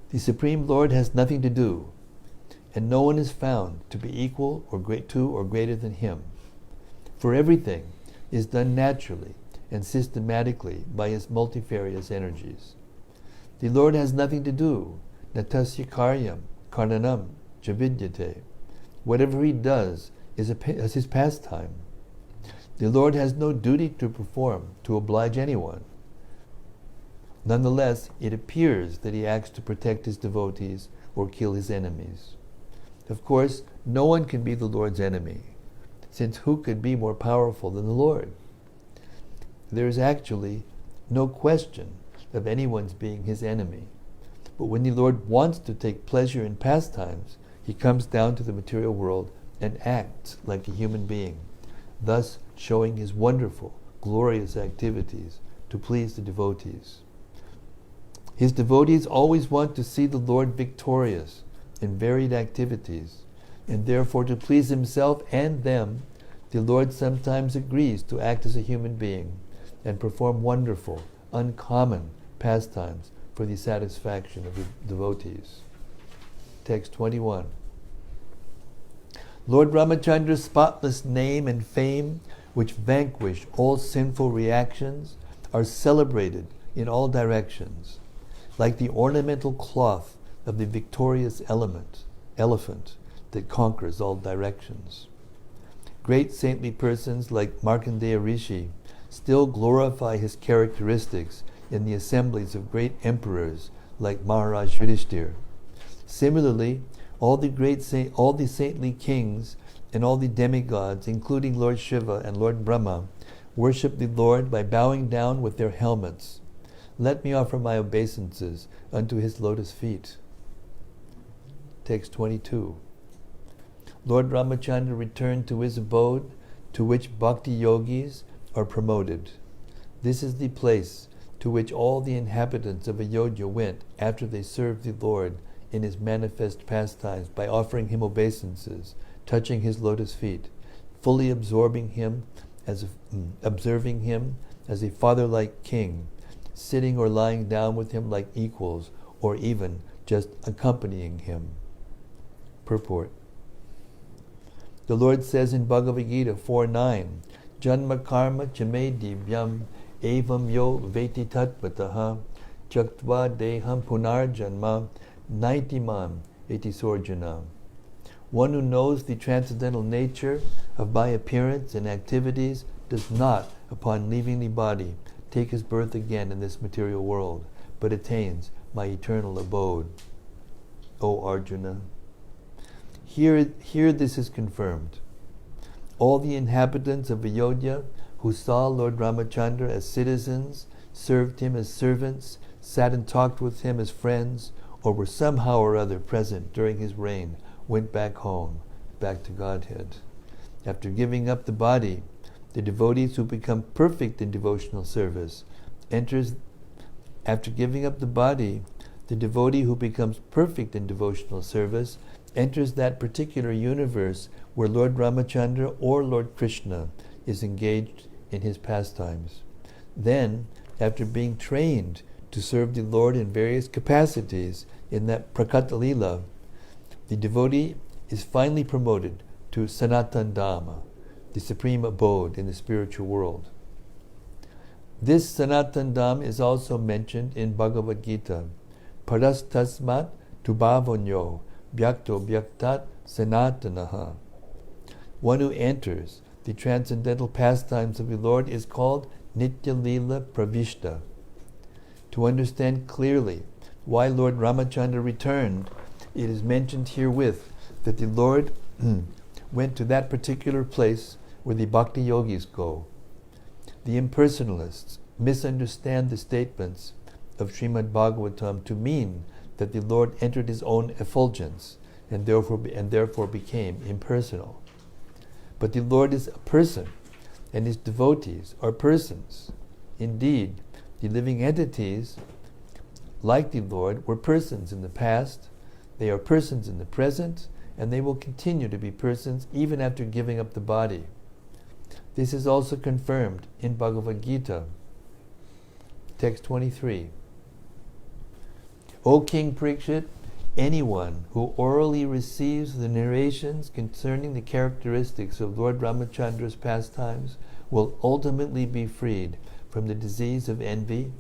The Supreme Lord has nothing to do, and no one is found to be equal or greater than him. For everything is done naturally and systematically by his multifarious energies. The Lord has nothing to do, natasya karyam karanam javidyate. Whatever he does is his pastime. The Lord has no duty to perform to oblige anyone. Nonetheless, it appears that he acts to protect his devotees or kill his enemies. Of course, no one can be the Lord's enemy, since who could be more powerful than the Lord? There is actually no question of anyone's being his enemy. But when the Lord wants to take pleasure in pastimes, he comes down to the material world and acts like a human being, thus showing his wonderful, glorious activities to please the devotees. His devotees always want to see the Lord victorious in varied activities, and therefore to please himself and them, the Lord sometimes agrees to act as a human being and perform wonderful, uncommon pastimes for the satisfaction of the devotees. Text 21. Lord Ramachandra's spotless name and fame, which vanquish all sinful reactions, are celebrated in all directions, like the ornamental cloth of the victorious elephant that conquers all directions. Great saintly persons like Markandeya Rishi still glorify his characteristics in the assemblies of great emperors like Maharaj Yudhishthir. Similarly, all the saintly kings and all the demigods, including Lord Shiva and Lord Brahma, worship the Lord by bowing down with their helmets. Let me offer my obeisances unto his lotus feet. Text 22. Lord Ramachandra returned to his abode, to which bhakti yogis are promoted. This is the place to which all the inhabitants of Ayodhya went after they served the Lord in his manifest pastimes by offering him obeisances, touching his lotus feet, fully observing him as a father-like king, sitting or lying down with him like equals, or even just accompanying him. Purport. The Lord says in Bhagavad Gita 4:9, Janma karma chame divyam evam yo veti tatpataha jaktva deham punar janma naitimam eti sorjana. One who knows the transcendental nature of my appearance and activities does not, upon leaving the body, take his birth again in this material world, but attains my eternal abode. O Arjuna, here this is confirmed. All the inhabitants of Ayodhya who saw Lord Ramacandra as citizens, served him as servants, sat and talked with him as friends, or were somehow or other present during his reign, went back home, back to Godhead. After giving up the body, the devotees who become perfect in devotional service after giving up the body, the devotee who becomes perfect in devotional service enters that particular universe where Lord Ramacandra or Lord Krishna is engaged in his pastimes. Then, after being trained to serve the Lord in various capacities in that Prakata Lila, the devotee is finally promoted to Sanatan Dhamma, the supreme abode in the spiritual world. This Sanatan Dham is also mentioned in Bhagavad Gita. Parastasmat tubhavonyo byakto byaktat sanatanaha. One who enters the transcendental pastimes of the Lord is called Nitya Lila Pravishta. To understand clearly why Lord Ramacandra returned, it is mentioned herewith that the Lord went to that particular place where the Bhakti Yogis go. The impersonalists misunderstand the statements of Srimad-Bhagavatam to mean that the Lord entered his own effulgence and therefore became impersonal. But the Lord is a person, and his devotees are persons. Indeed, the living entities, like the Lord, were persons in the past, they are persons in the present, and they will continue to be persons even after giving up the body. This is also confirmed in Bhagavad Gita, text 23. O King Parikshit, anyone who orally receives the narrations concerning the characteristics of Lord Ramachandra's pastimes will ultimately be freed from the disease of envy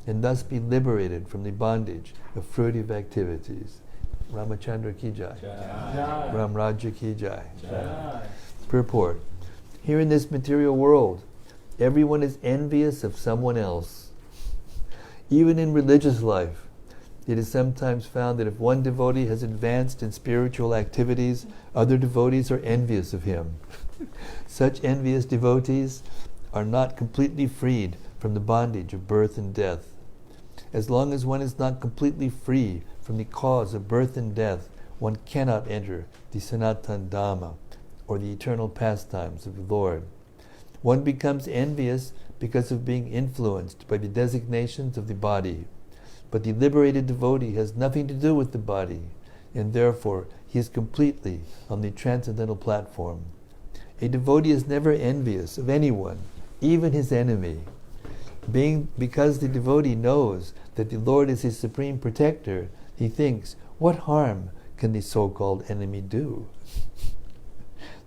and thus be liberated from the bondage of fruitive activities. Ramachandra ki jai. Jai. Ram Raja ki jai. Jai. Purport. Here in this material world, everyone is envious of someone else. Even in religious life, it is sometimes found that if one devotee has advanced in spiritual activities, other devotees are envious of him. Such envious devotees are not completely freed from the bondage of birth and death. As long as one is not completely free from the cause of birth and death, one cannot enter the Sanatan Dhamma, or the eternal pastimes of the Lord. One becomes envious because of being influenced by the designations of the body. But the liberated devotee has nothing to do with the body, and therefore he is completely on the transcendental platform. A devotee is never envious of anyone, even his enemy. Because the devotee knows that the Lord is his supreme protector, he thinks, what harm can the so-called enemy do?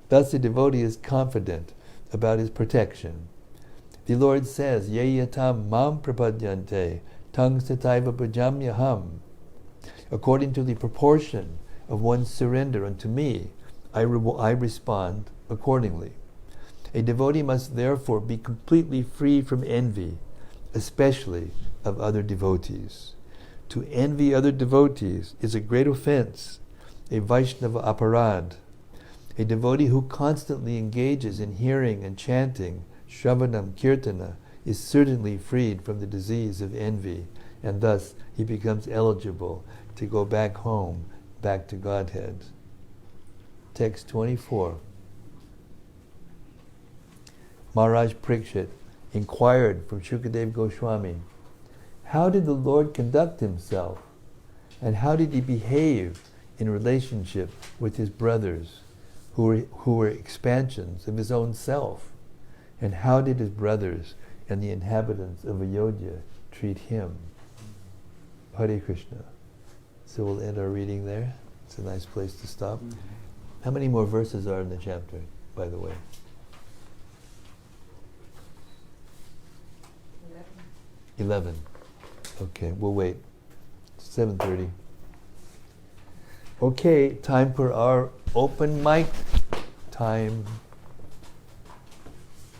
Thus the devotee is confident about his protection. The Lord says, Ye yatam mam prapadyante tang sataiva bhajamyaham. According to the proportion of one's surrender unto me, I respond accordingly. A devotee must therefore be completely free from envy, especially of other devotees. To envy other devotees is a great offense, a Vaishnava aparad. A devotee who constantly engages in hearing and chanting, Shravanam Kirtana, is certainly freed from the disease of envy, and thus he becomes eligible to go back home, back to Godhead. Text 24. Maharaj Parikshit inquired from Shukadev Goswami, how did the Lord conduct himself, and how did he behave in relationship with his brothers, who were expansions of his own self, and how did his brothers and the inhabitants of Ayodhya treat him? Hare Krishna. So we'll end our reading there. It's a nice place to stop. Mm-hmm. How many more verses are in the chapter, by the way? 11. Okay, we'll wait. It's 7:30. Okay, time for our open mic time.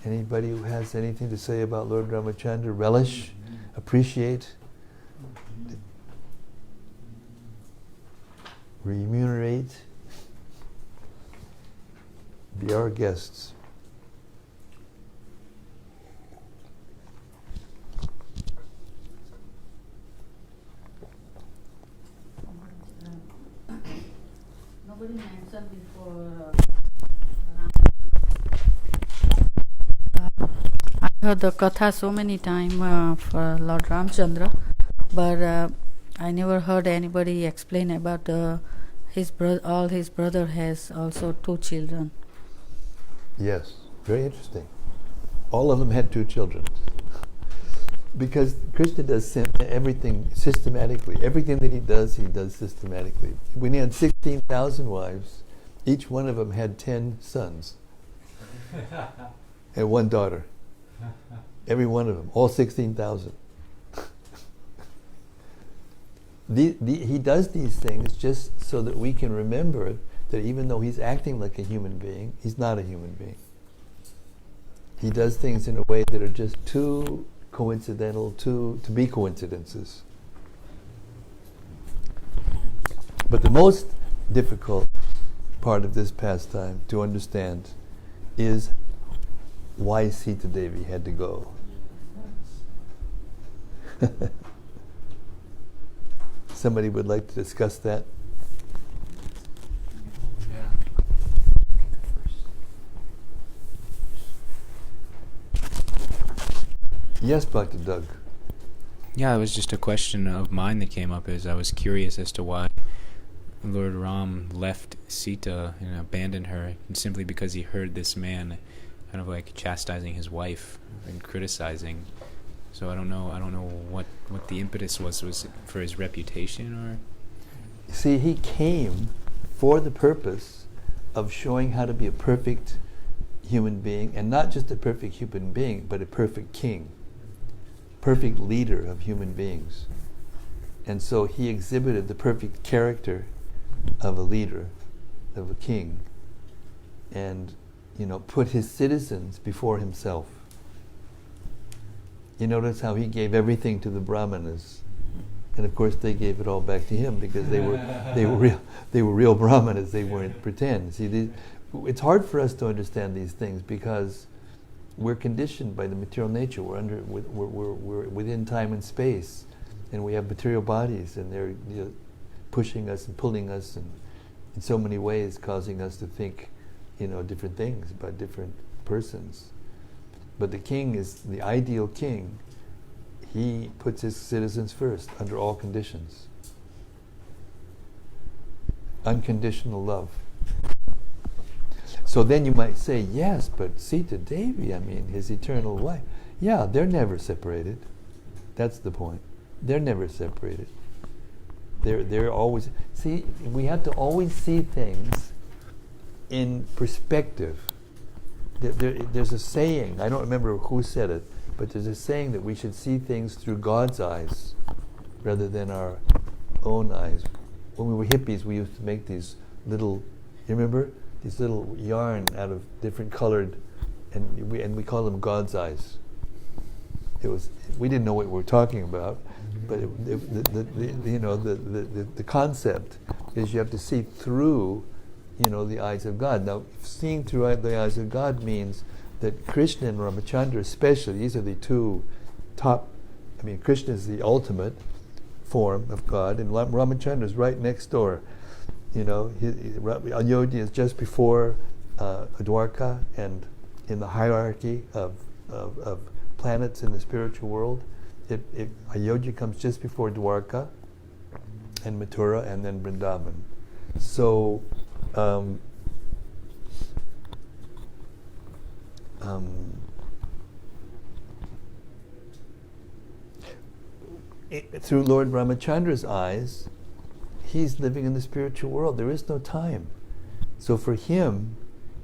Anybody who has anything to say about Lord Ramacandra, relish, appreciate, remunerate, be our guests. Nobody mentioned before. I heard the katha so many times for Lord Ramacandra, but I never heard anybody explain about his brother. All his brother has also 2 children. Yes, very interesting. All of them had 2 children. Because Krishna does everything systematically. Everything that he does systematically. When he had 16,000 wives, each one of them had 10 sons and 1 daughter. Every one of them, all 16,000. He does these things just so that we can remember that even though he's acting like a human being, he's not a human being. He does things in a way that are just too coincidental to be coincidences. But the most difficult part of this pastime to understand is why Sita Devi had to go. Somebody would like to discuss that? Yes, Dr. Doug. Yeah, it was just a question of mine that came up. As I was curious as to why Lord Ram left Sita and abandoned her, and simply because he heard this man kind of like chastising his wife and criticizing. So I don't know what the impetus was. Was it for his reputation, or? See, he came for the purpose of showing how to be a perfect human being, and not just a perfect human being, but a perfect king. Perfect leader of human beings. And so he exhibited the perfect character of a leader, of a king, and put his citizens before himself. You notice how he gave everything to the Brahmanas, and of course they gave it all back to him because they were real Brahmanas. They weren't pretend. See, it's hard for us to understand these things because we're conditioned by the material nature. We're within time and space, and we have material bodies, and they're pushing us and pulling us, and in so many ways causing us to think, different things about different persons. But the king is the ideal king. He puts his citizens first under all conditions. Unconditional love. So then you might say, yes, but Sita Devi, his eternal wife. Yeah, they're never separated. That's the point. They're never separated. They're always... See, we have to always see things in perspective. There's a saying, I don't remember who said it, but there's a saying that we should see things through God's eyes rather than our own eyes. When we were hippies, we used to make these little, you remember? These little yarn out of different colored, and we call them God's eyes. We didn't know what we were talking about, but the concept is you have to see through, the eyes of God. Now, seeing through the eyes of God means that Krishna and Ramacandra especially, these are the 2 top, Krishna is the ultimate form of God, and Ramacandra is right next door. Ayodhya is just before Dwarka, and in the hierarchy of planets in the spiritual world, Ayodhya comes just before Dwarka, and Mathura, and then Vrindavan. So, through Lord Ramachandra's eyes, he's living in the spiritual world. There is no time. So for him,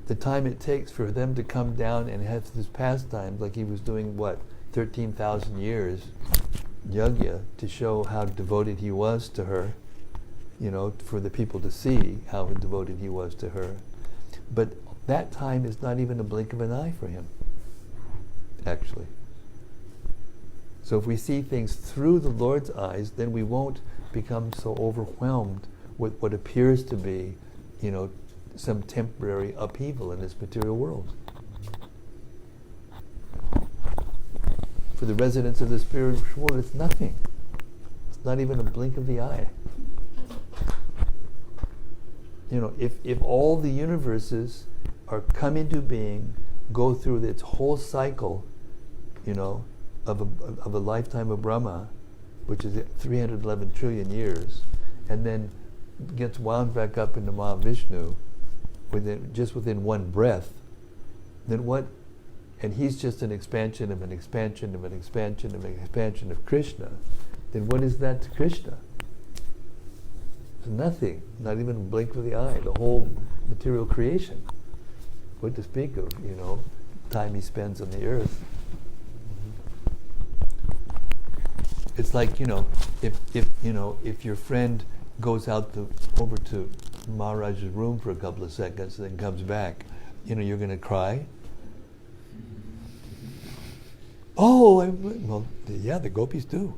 the time it takes for them to come down and have this pastime, like he was doing, 13,000 years, yajna, to show how devoted he was to her, for the people to see how devoted he was to her. But that time is not even a blink of an eye for him, actually. So if we see things through the Lord's eyes, then we won't become so overwhelmed with what appears to be, some temporary upheaval in this material world. For the residents of the spiritual world, it's nothing. It's not even a blink of the eye. If all the universes are come into being, go through its whole cycle, of a lifetime of Brahma, which is 311 trillion years, and then gets wound back up into Mahavishnu within one breath, then what? And he's just an expansion of an expansion of an expansion of an expansion of Krishna. Then what is that to Krishna? It's nothing, not even a blink of the eye, the whole material creation. What to speak of, time he spends on the earth. It's like, if your friend goes out over to Maharaj's room for a couple of seconds and then comes back, you're going to cry. The gopis do.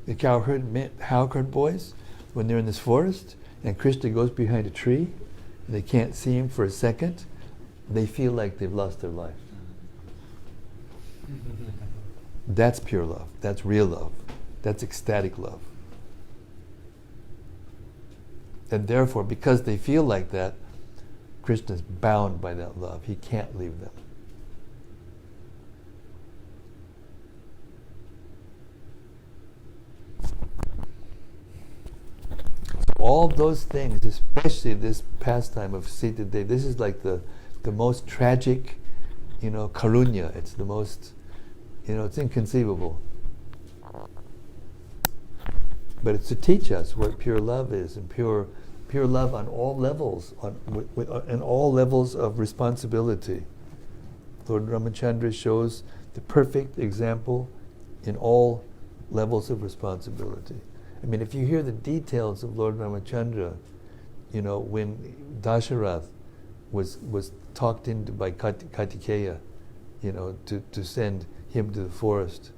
The cowherd boys, when they're in this forest and Krishna goes behind a tree and they can't see him for a second, they feel like they've lost their life. That's pure love. That's real love. That's ecstatic love. And therefore, because they feel like that, Krishna's bound by that love. He can't leave them. All those things, especially this pastime of Sita Devi, this is like the most tragic, karunya. It's the most, it's inconceivable. But it's to teach us what pure love is, and pure love on all levels, and all levels of responsibility. Lord Ramacandra shows the perfect example in all levels of responsibility. I mean, if you hear the details of Lord Ramacandra, when Dasharath was talked into by Kartikeya, to send him to the forest,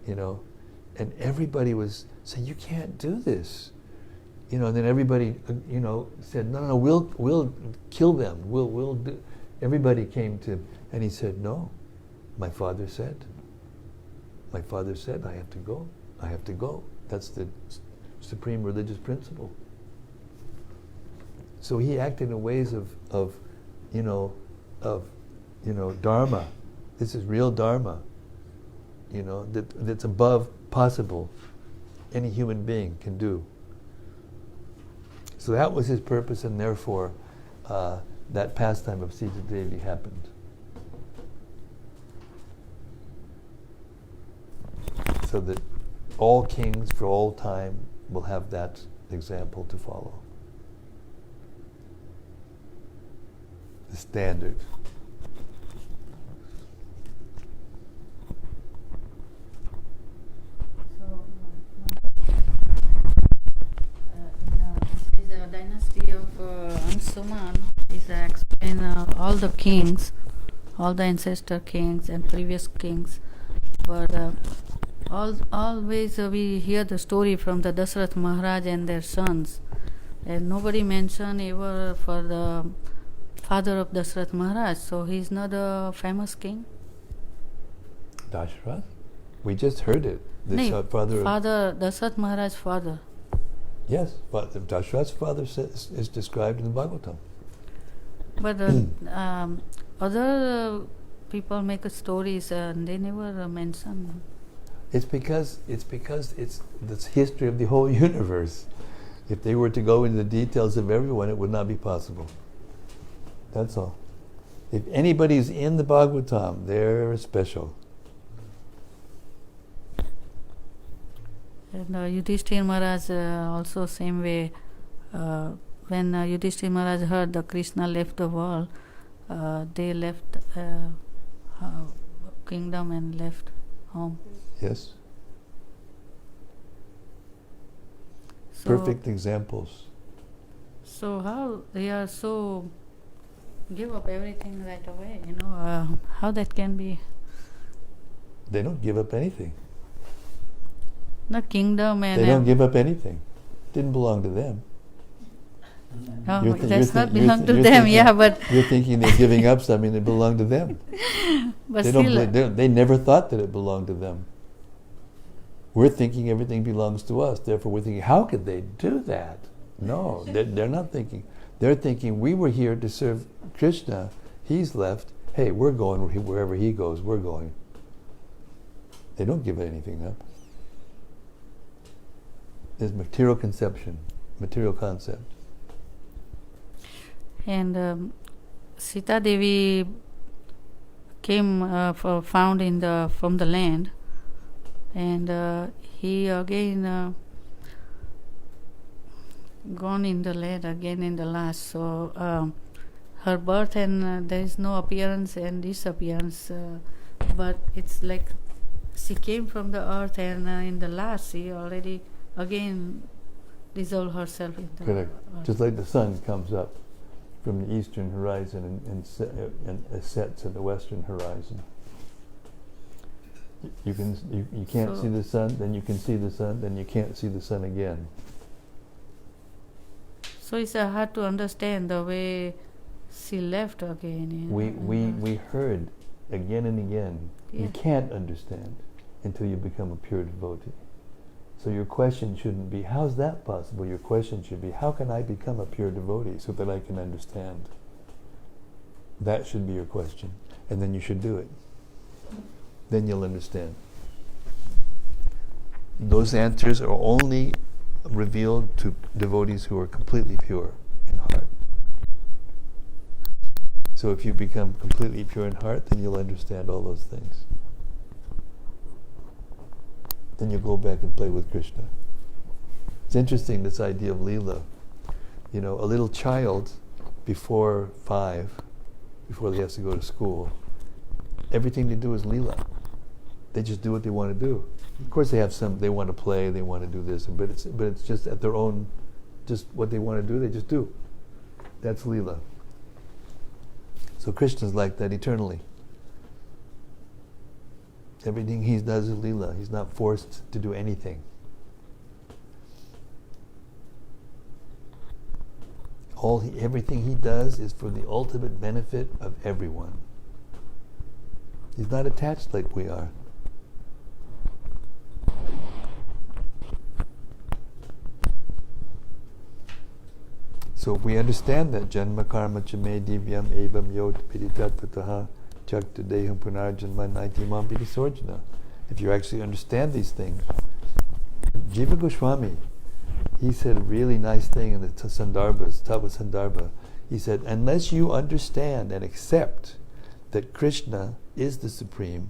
and everybody was saying, "You can't do this," and then everybody, said, "No, we'll kill them. We'll do." Everybody came to him, and he said, "No, my father said. I have to go. I have to go. That's the supreme religious principle." So he acted in ways of dharma. This is real dharma. That's above possible any human being can do. So that was his purpose, and therefore that pastime of Sita Devi happened. So that all kings for all time will have that example to follow. The standard. In the dynasty of Ansuman, is explain all the kings, all the ancestor kings and previous kings, but always we hear the story from the Dasarath Maharaj and their sons, and nobody mention ever for the father of Dasarath Maharaj. So he's not a famous king. Dasharath? We just heard it. Father Dasarath Maharaj's father. Yes, but Dasharath's father is described in the Bhagavatam. But other people make stories and they never mention. It's because it's the history of the whole universe. If they were to go into the details of everyone, it would not be possible. That's all. If anybody's in the Bhagavatam, they're special. And Yudhishthira Maharaj also same way. When Yudhishthira Maharaj heard that Krishna left the world, they left kingdom and left home. Yes. perfect examples. So how they are so give up everything right away? How that can be? They don't give up anything. The kingdom and They don't give up anything. Didn't belong to them. Oh, You're thi- that's you're not thi- you're belong thi- to you're them, thinking- yeah, but You're thinking they're giving up something that belonged to them. but They still, they never thought that it belonged to them. We're thinking everything belongs to us. Therefore, we're thinking, how could they do that? No, they're not thinking. They're thinking, we were here to serve Krishna. He's left. Hey, we're going wherever he goes. We're going. They don't give anything up. There's material conception, material concept. and Sita Devi came found from the land, and he again gone in the land again in the last. So her birth and there is no appearance and disappearance, but it's like she came from the earth, and in the last she already again dissolved herself in the Correct. earth. Just like the sun comes up from the eastern horizon and sets at the western horizon. You can't So- see the sun, then you can see the sun, then you can't see the sun again. So it's hard to understand the way she left again. We heard again and again. Yeah. You can't understand until you become a pure devotee. So your question shouldn't be, how's that possible? Your question should be, how can I become a pure devotee so that I can understand? That should be your question. And then you should do it. Then you'll understand. Those answers are only revealed to devotees who are completely pure in heart. So if you become completely pure in heart, then you'll understand all those things. Then you go back and play with Krishna. It's interesting, this idea of Leela. A little child before 5, before he has to go to school, everything they do is Leela. They just do what they want to do. Of course they want to play, they want to do this, but it's just at their own, just what they want to do, they just do. That's Leela. So Krishna's like that eternally. Everything he does is Leela. He's not forced to do anything. Everything he does is for the ultimate benefit of everyone. He's not attached like we are. So if we understand that janma karma chame divyam evam yot piditattataha chakta deham punarjanma naitimam pidisorjana. If you actually understand these things, Jiva Goswami, he said a really nice thing in the Sandarbhas, Tava Sandarbha. He said, unless you understand and accept that Krishna is the Supreme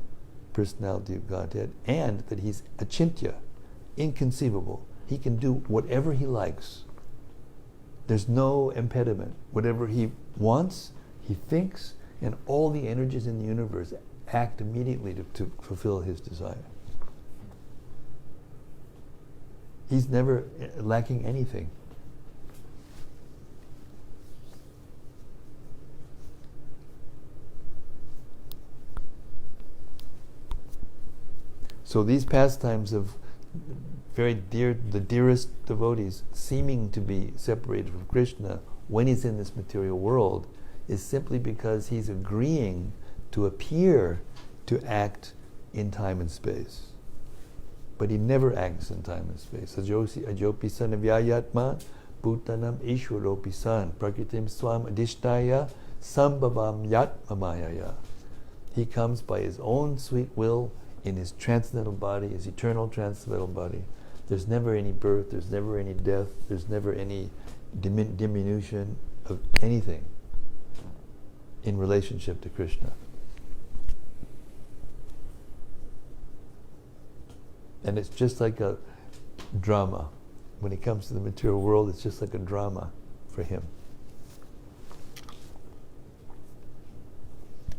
Personality of Godhead and that he's achintya, inconceivable, he can do whatever he likes. There's no impediment. Whatever he wants, he thinks, and all the energies in the universe act immediately to fulfill his desire. He's never lacking anything. So these pastimes of the dearest devotees seeming to be separated from Krishna when he's in this material world is simply because he's agreeing to appear to act in time and space. But he never acts in time and space. Ajopi san avyayatma bhutanam ishwaropi san prakritim swam adishtaya sambhavam yatmamayaya. He comes by his own sweet will in his transcendental body, his eternal transcendental body. There's never any birth, there's never any death, there's never any diminution of anything in relationship to Krishna. And it's just like a drama. When it comes to the material world, it's just like a drama for him.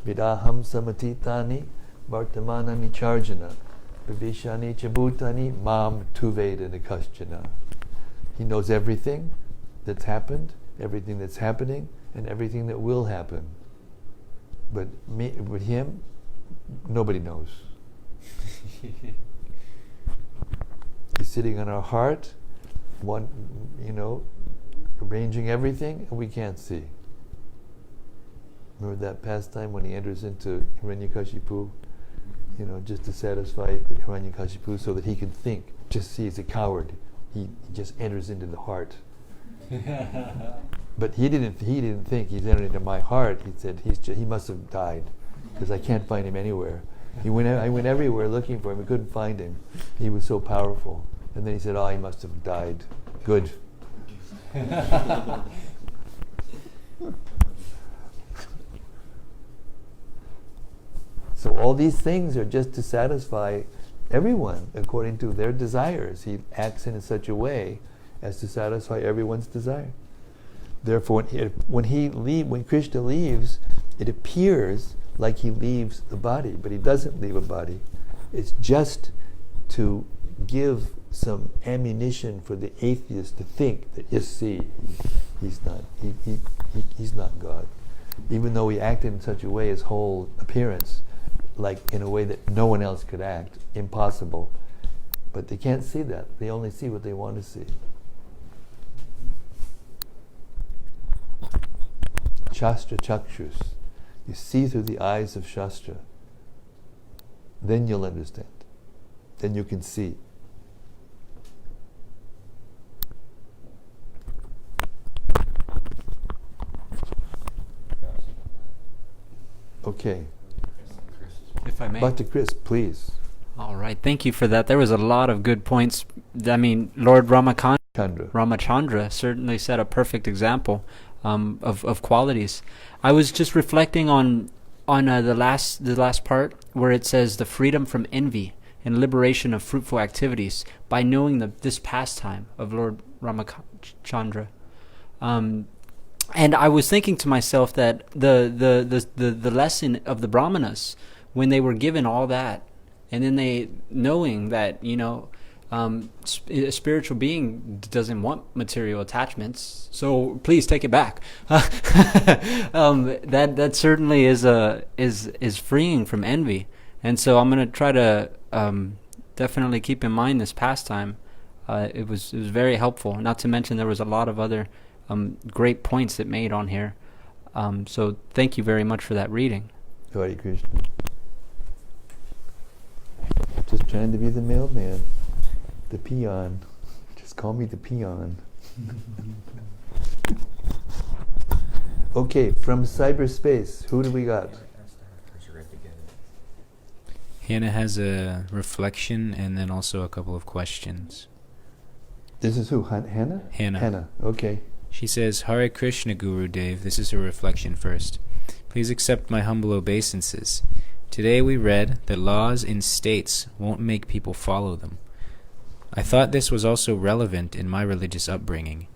Vidaham samatitani vartamanani charjana vivishani chabhutani mam tuveda nikaschana. He knows everything that's happened, everything that's happening, and everything that will happen. But with him, nobody knows. He's sitting on our heart, arranging everything, and we can't see. Remember that pastime when he enters into Hiranyakashipu, just to satisfy Hiranyakashipu so that he can think. Just see, he's a coward. He just enters into the heart. But he didn't think he's entered into my heart. He said he must have died because I can't find him anywhere. I went everywhere looking for him. I couldn't find him. He was so powerful. And then he said, he must have died. Good. So all these things are just to satisfy everyone according to their desires. He acts in such a way as to satisfy everyone's desire. Therefore, when Krishna leaves, it appears like he leaves the body, but he doesn't leave a body. It's just to give some ammunition for the atheist to think that, yes, see, he's not God. Even though he acted in such a way, his whole appearance, like in a way that no one else could act, impossible. But they can't see that. They only see what they want to see. Shastra Chakshus. You see through the eyes of Shastra. Then you'll understand. Then you can see. Okay. If I may. Bhakti Chris, please. All right. Thank you for that. There was a lot of good points. I mean, Lord Ramacandra certainly set a perfect example of qualities. I was just reflecting on the last part where it says the freedom from envy and liberation of fruitful activities by knowing this pastime of Lord Ramacandra. And I was thinking to myself that the lesson of the Brahmanas, when they were given all that, and then they knowing that a spiritual being doesn't want material attachments, so please take it back. That certainly is freeing from envy, and so I'm going to try to definitely keep in mind this pastime. It was very helpful. Not to mention there was a lot of other great points it made on here. So thank you very much for that reading. Hare Krishna. Just trying to be the mailman, the peon. Just call me the peon. Okay, from cyberspace, who do we got? Hannah has a reflection and then also a couple of questions. This is who? Hannah? Hannah, okay. She says, Hare Krishna, Guru Dev. This is her reflection first. Please accept my humble obeisances. Today we read that laws in states won't make people follow them. I thought this was also relevant in my religious upbringing.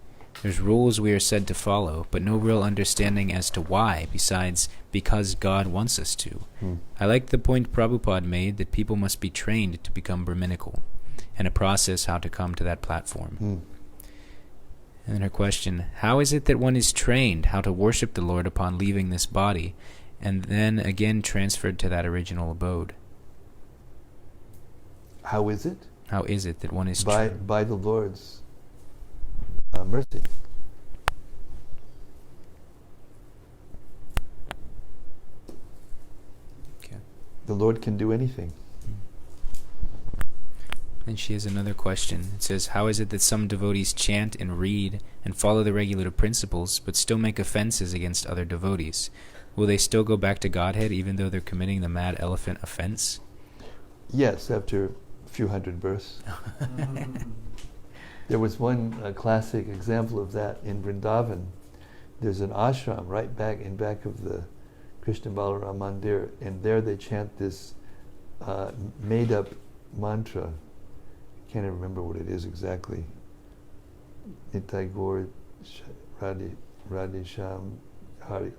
There's rules we are said to follow, but no real understanding as to why, besides because God wants us to. I like the point Prabhupada made that people must be trained to become Brahminical, and a process how to come to that platform. And then her question, how is it that one is trained how to worship the Lord upon leaving this body, and then again transferred to that original abode? How is it? How is it that one is by the Lord's mercy. Okay. The Lord can do anything. And she has another question. It says, how is it that some devotees chant and read and follow the regulative principles, but still make offenses against other devotees? Will they still go back to Godhead even though they're committing the mad elephant offense? Yes, after a few hundred births. There was one classic example of that in Vrindavan. There's an ashram right back of the Krishna Balaram Mandir, and there they chant this made-up mantra. I can't even remember what it is exactly. Nitai Gaur Radhe Sham Hari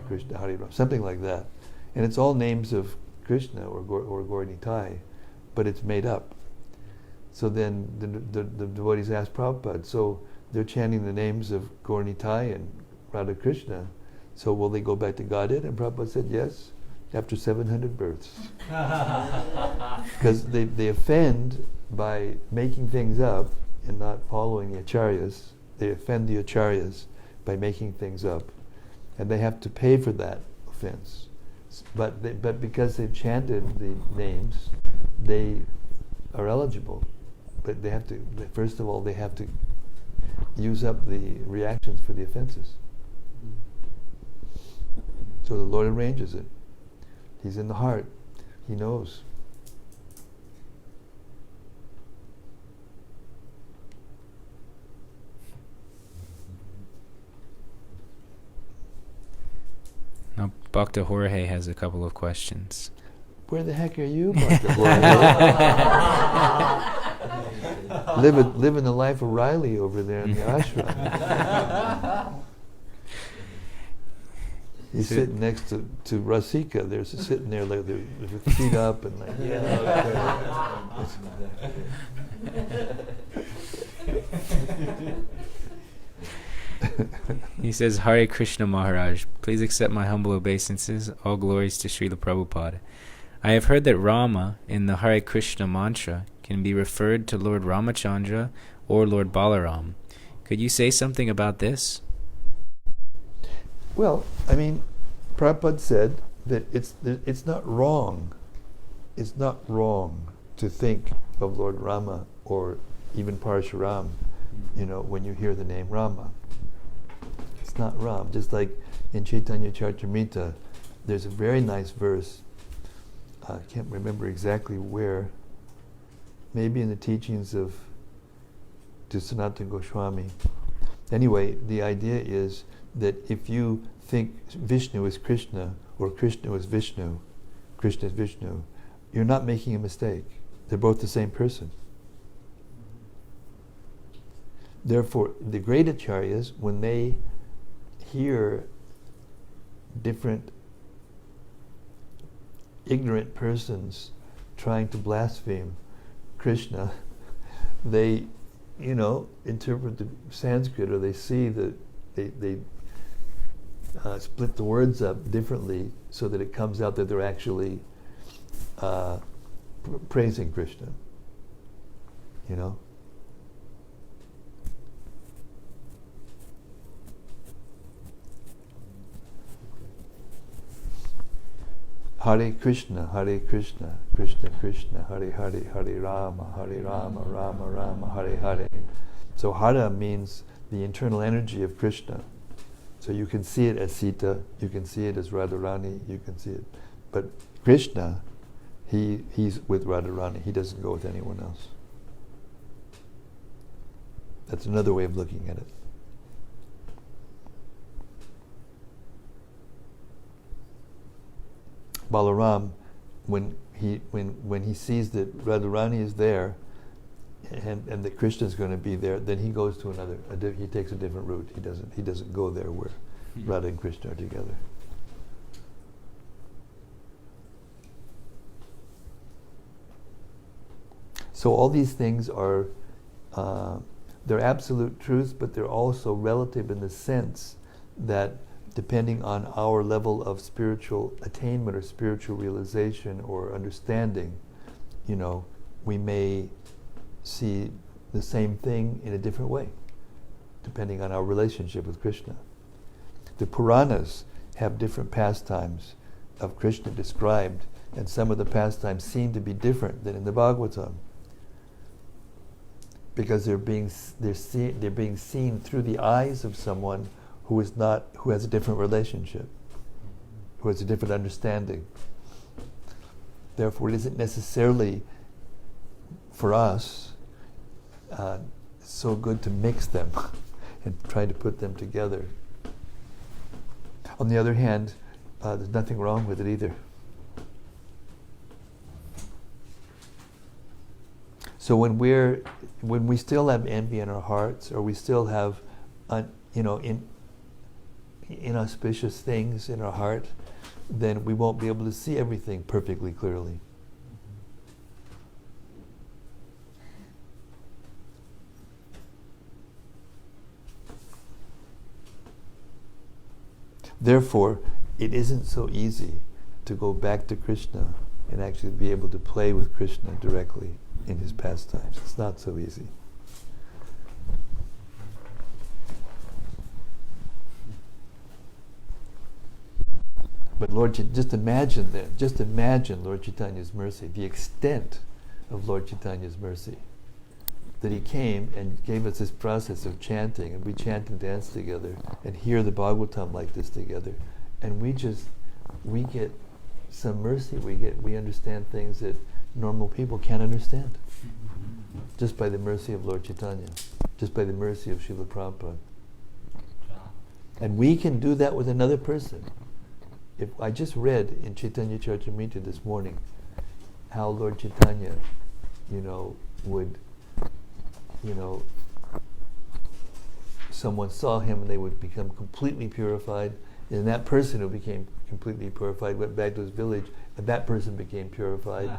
Krishna Hari Ram, something like that. And it's all names of Krishna or Gaur Nitai, but it's made up. So then the devotees asked Prabhupada, so they're chanting the names of Gaur Nitai and Radha Krishna, so will they go back to Godhead? And Prabhupada said yes, after 700 births. Because they offend by making things up and not following the acharyas. They offend the acharyas by making things up, and they have to pay for that offense. But because they've chanted the names, they are eligible. But they have to, first of all, they have to use up the reactions for the offenses. So the Lord arranges it. He's in the heart. He knows. Now, Bhakta Jorge has a couple of questions. Where the heck are you, Bhakta Jorge? living the life of Riley over there in the ashram. He's sitting next to Rasika. They're sitting there like they're with feet up and like, He says, Hare Krishna Maharaj, please accept my humble obeisances. All glories to Srila Prabhupada. I have heard that Rama in the Hare Krishna mantra can be referred to Lord Ramacandra or Lord Balaram. Could you say something about this? Well, I mean, Prabhupada said that it's not wrong. It's not wrong to think of Lord Rama or even Parshuram, when you hear the name Rama. It's not wrong. Just like in Chaitanya Charitamrita, there's a very nice verse. I can't remember exactly where. Maybe in the teachings of Sanatana Goswami. Anyway, the idea is that if you think Vishnu is Krishna or Krishna is Vishnu, Krishna is Vishnu, you're not making a mistake. They're both the same person. Therefore, the great acharyas, when they hear different ignorant persons trying to blaspheme Krishna, they, interpret the Sanskrit, or they see that they split the words up differently so that it comes out that they're actually praising Krishna. Hare Krishna, Krishna Krishna, Hare Hare, Hare Rama, Rama Rama, Hare Hare. So Hara means the internal energy of Krishna. So you can see it as Sita, you can see it as Radharani, you can see it. But Krishna, he's with Radharani, he doesn't go with anyone else. That's another way of looking at it. Balaram, when he sees that Radharani is there, and that Krishna is going to be there, then he goes to he takes a different route. He doesn't go there where Radha and Krishna are together. So all these things are they're absolute truths, but they're also relative in the sense that depending on our level of spiritual attainment or spiritual realization or understanding, we may see the same thing in a different way, depending on our relationship with Krishna. The Puranas have different pastimes of Krishna described, and some of the pastimes seem to be different than in the Bhagavatam, because they're being seen through the eyes of someone who has a different relationship, who has a different understanding. Therefore, it isn't necessarily for us so good to mix them and try to put them together. On the other hand, there's nothing wrong with it either. So when we still have envy in our hearts, or we still have inauspicious things in our heart, then we won't be able to see everything perfectly clearly. Therefore, it isn't so easy to go back to Krishna and actually be able to play with Krishna directly in his pastimes. It's not so easy. But just imagine Lord Chaitanya's mercy, the extent of Lord Chaitanya's mercy. That he came and gave us this process of chanting, and we chant and dance together, and hear the Bhagavatam like this together, and we get some mercy. We understand things that normal people can't understand, just by the mercy of Lord Chaitanya, just by the mercy of Srila Prabhupada. And we can do that with another person. If I just read in Chaitanya Charitamrita this morning how Lord Chaitanya, would. Someone saw him and they would become completely purified, and that person who became completely purified went back to his village, and that person became purified,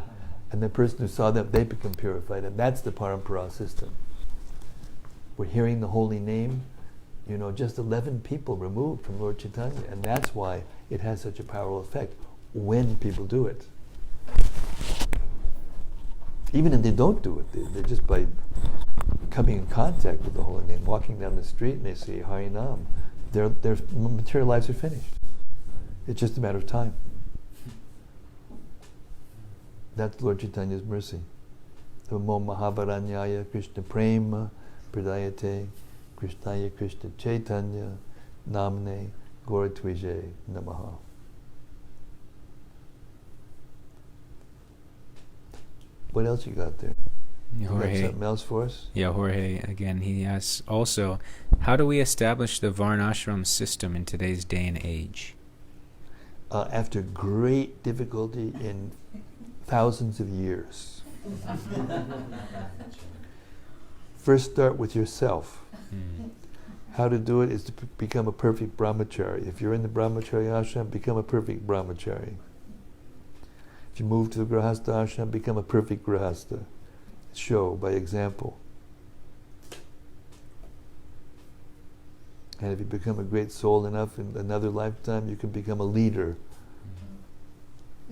and the person who saw them, they become purified, and that's the parampara system. We're hearing the holy name, just 11 people removed from Lord Chaitanya, and that's why it has such a powerful effect when people do it. Even if they don't do it, they're just by coming in contact with the holy name, walking down the street and they say Harinam, their material lives are finished. It's just a matter of time. That's Lord Chaitanya's mercy. Namo Mahavaranyaya Krishna Prema Pradayate Krishnaya Krishna Chaitanya Namne Goratvije Namaha. What else you got there? Jorge, you got something else for us? Yeah, Jorge, again, he asks also, how do we establish the Varnashram system in today's day and age? After great difficulty in thousands of years. First start with yourself. How to do it is to become a perfect brahmachari. If you're in the brahmachari ashram, become a perfect brahmachari. If you move to the grahastha ashram, become a perfect grahastha. Show by example. And if you become a great soul enough in another lifetime, you can become a leader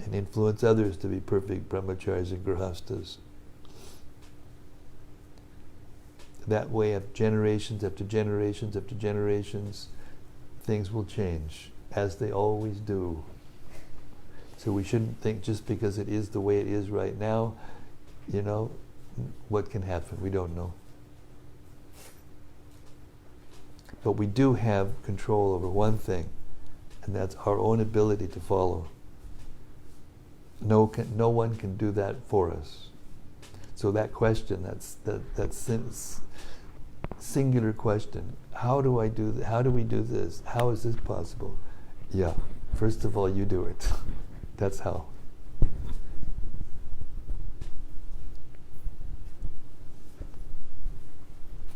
and influence others to be perfect brahmacharis and grahasthas. That way, after generations after generations after generations, things will change, as they always do. So we shouldn't think just because it is the way it is right now, what can happen. We don't know. But we do have control over one thing, and that's our own ability to follow. No one can do that for us. So that question, that singular question, how do we do this? How is this possible? Yeah, first of all, you do it. That's how.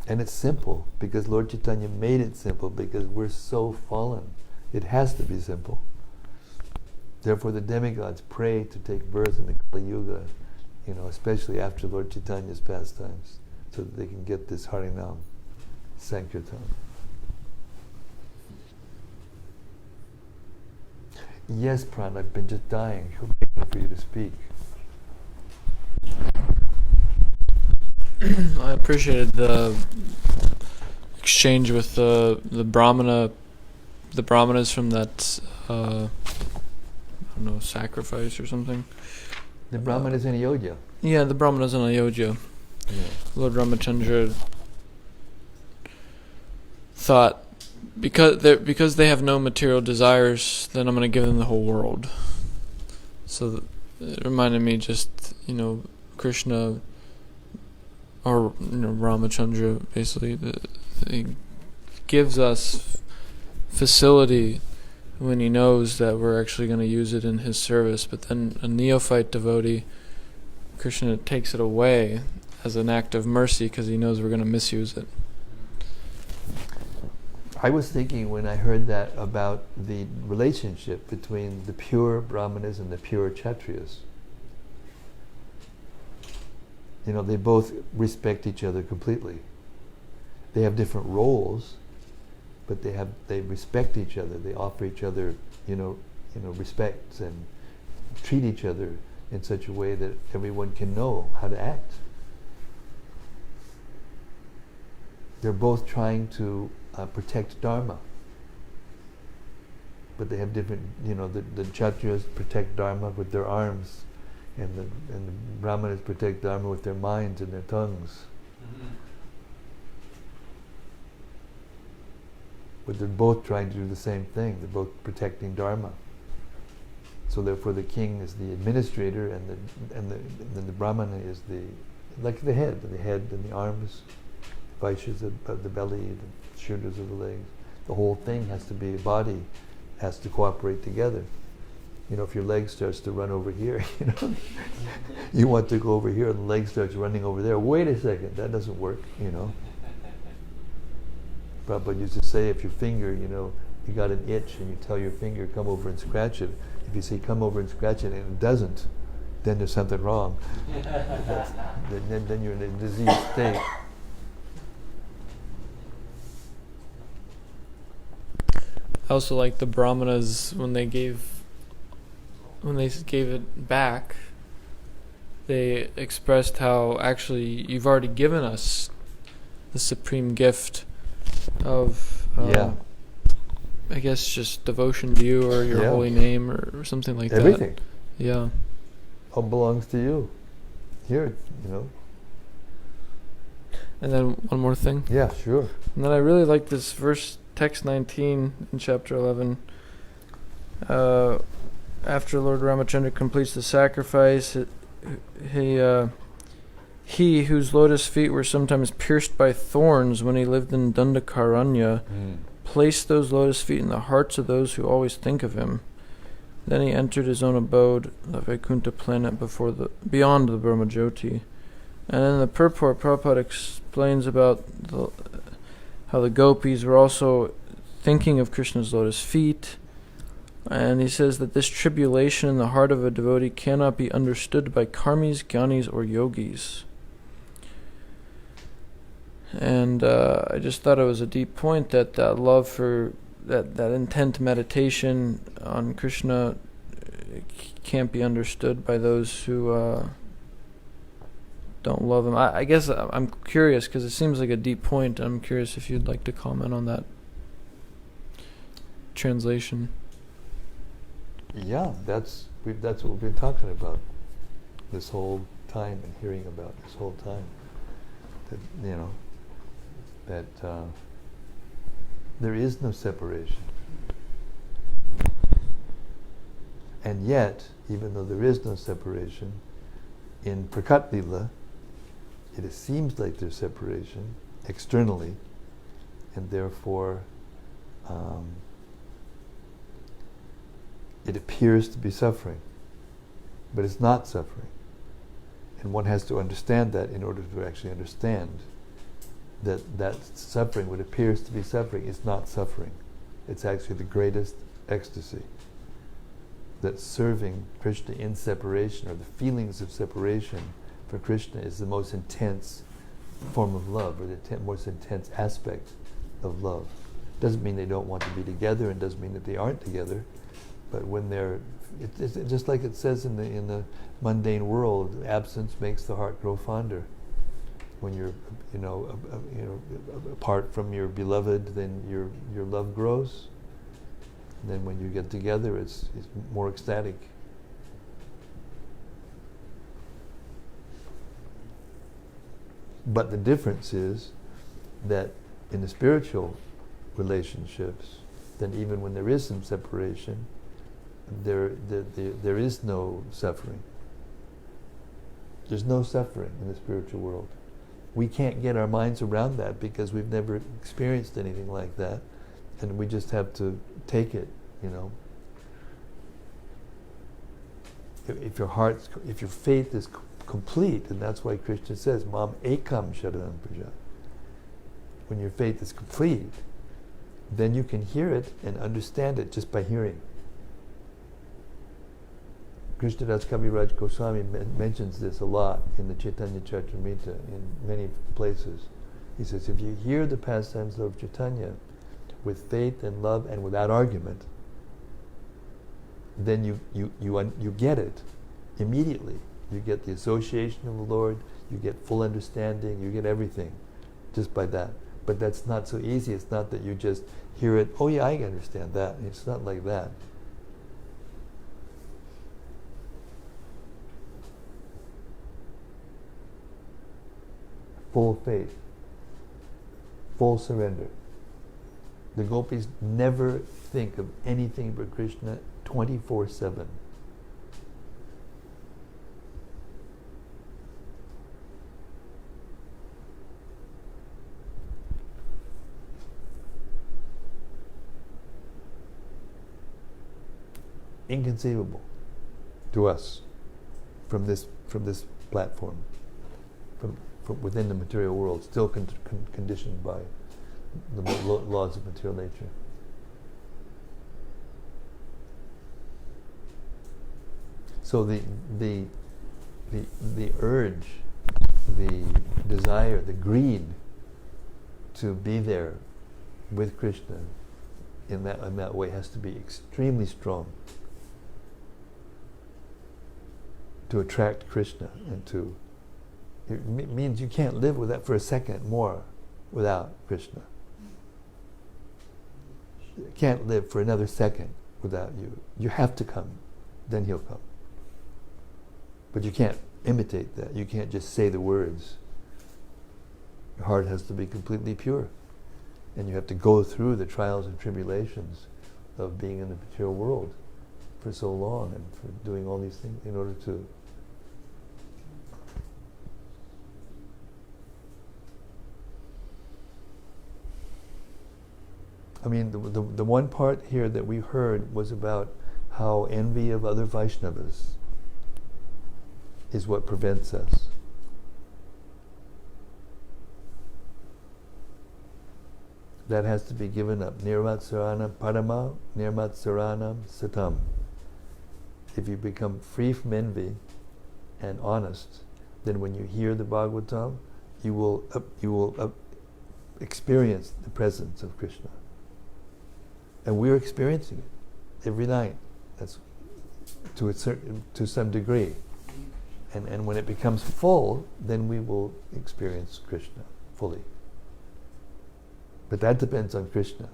And it's simple, because Lord Chaitanya made it simple, because we're so fallen. It has to be simple. Therefore the demigods pray to take birth in the Kali Yuga, especially after Lord Chaitanya's pastimes, so that they can get this Harinam Sankirtan. Yes, Pran, I've been just dying for you to speak. I appreciated the exchange with the brahmanas from that sacrifice or something. The brahmanas in Ayodhya. Yeah, the brahmanas in Ayodhya. Yeah. Lord Ramacandra thought, because they have no material desires, then I'm going to give them the whole world. So it reminded me just, Krishna, or Ramacandra, basically, he gives us facility when he knows that we're actually going to use it in his service. But then a neophyte devotee, Krishna takes it away as an act of mercy because he knows we're going to misuse it. I was thinking when I heard that about the relationship between the pure brahmanas and the pure kshatriyas. They both respect each other completely. They have different roles, but they respect each other. They offer each other, respects and treat each other in such a way that everyone can know how to act. They're both trying to protect Dharma, but they have different. The Kshatriyas protect Dharma with their arms, and the Brahmanas protect Dharma with their minds and their tongues. But they're both trying to do the same thing. They're both protecting Dharma. So therefore, the king is the administrator, and the Brahmana is the head and the arms, Vaishyas of the belly, the Shudras of the legs. The whole thing has to be a body, has to cooperate together. If your leg starts to run over here, you want to go over here, and the leg starts running over there. Wait a second, that doesn't work. Prabhupada used to say, if your finger, you got an itch, and you tell your finger, come over and scratch it. If you say, come over and scratch it, and it doesn't, then there's something wrong. then you're in a diseased state. I also like the Brahmanas when they gave it back. They expressed how actually you've already given us the supreme gift of I guess just devotion to you or your holy name or something like Everything. that. Yeah. All belongs to you. Here, And then one more thing. Yeah, sure. And then I really like this verse, text 19 in chapter 11. After Lord Ramacandra completes the sacrifice, he whose lotus feet were sometimes pierced by thorns when he lived in Dandakaranya, placed those lotus feet in the hearts of those who always think of him. Then he entered his own abode, the Vaikuntha planet beyond the Brahmajyoti. And in the purport, Prabhupada explains about how the gopis were also thinking of Krishna's lotus feet. And he says that this tribulation in the heart of a devotee cannot be understood by karmis, gyanis, or yogis. And I just thought it was a deep point that love for that intent meditation on Krishna can't be understood by those who don't love him. I guess I'm curious because it seems like a deep point. I'm curious if you'd like to comment on that translation. Yeah, that's what we've been talking about this whole time and hearing about this whole time. That there is no separation. And yet, even though there is no separation, in Prakat Lila, it seems like there's separation externally, and therefore it appears to be suffering, but it's not suffering. And one has to understand that in order to actually understand that suffering, what appears to be suffering, is not suffering. It's actually the greatest ecstasy. That serving Krishna in separation, or the feelings of separation for Krishna, is the most intense form of love, or the most intense aspect of love. Doesn't mean they don't want to be together, and doesn't mean that they aren't together. But when it's just like it says in the mundane world, absence makes the heart grow fonder. When you're, apart from your beloved, then your love grows. And then when you get together, it's more ecstatic. But the difference is that in the spiritual relationships, then even when there is some separation, there is no suffering. There's no suffering in the spiritual world. We can't get our minds around that because we've never experienced anything like that, and we just have to take it, If your faith is complete, and that's why Krishna says, "Mam ekam sharanam praja." When your faith is complete, then you can hear it and understand it just by hearing. Krishnadas Kaviraj Goswami mentions this a lot in the Chaitanya Charitamrita in many places. He says, if you hear the pastimes of Chaitanya, with faith and love and without argument, then you get it immediately. You get the association of the Lord, you get full understanding, you get everything just by that. But that's not so easy. It's not that you just hear it, oh yeah, I understand that. It's not like that. Full faith, full surrender. The gopis never think of anything but Krishna 24/7. Inconceivable to us from this platform, from within the material world, still conditioned by the laws of material nature. So the urge, the desire, the greed to be there with Krishna in that way has to be extremely strong to attract Krishna and to. It means you can't live with that for a second more without Krishna. You can't live for another second without you. You have to come, then he'll come. But you can't imitate that. You can't just say the words. Your heart has to be completely pure. And you have to go through the trials and tribulations of being in the material world for so long and for doing all these things in order to. I mean, the one part here that we heard was about how envy of other Vaishnavas is what prevents us. That has to be given up. Nirmatsaranam parama, nirmatsaranam satam. If you become free from envy and honest, then when you hear the Bhagavatam, you will experience the presence of Krishna. And we're experiencing it every night. That's to some degree. And when it becomes full, then we will experience Krishna fully. But that depends on Krishna.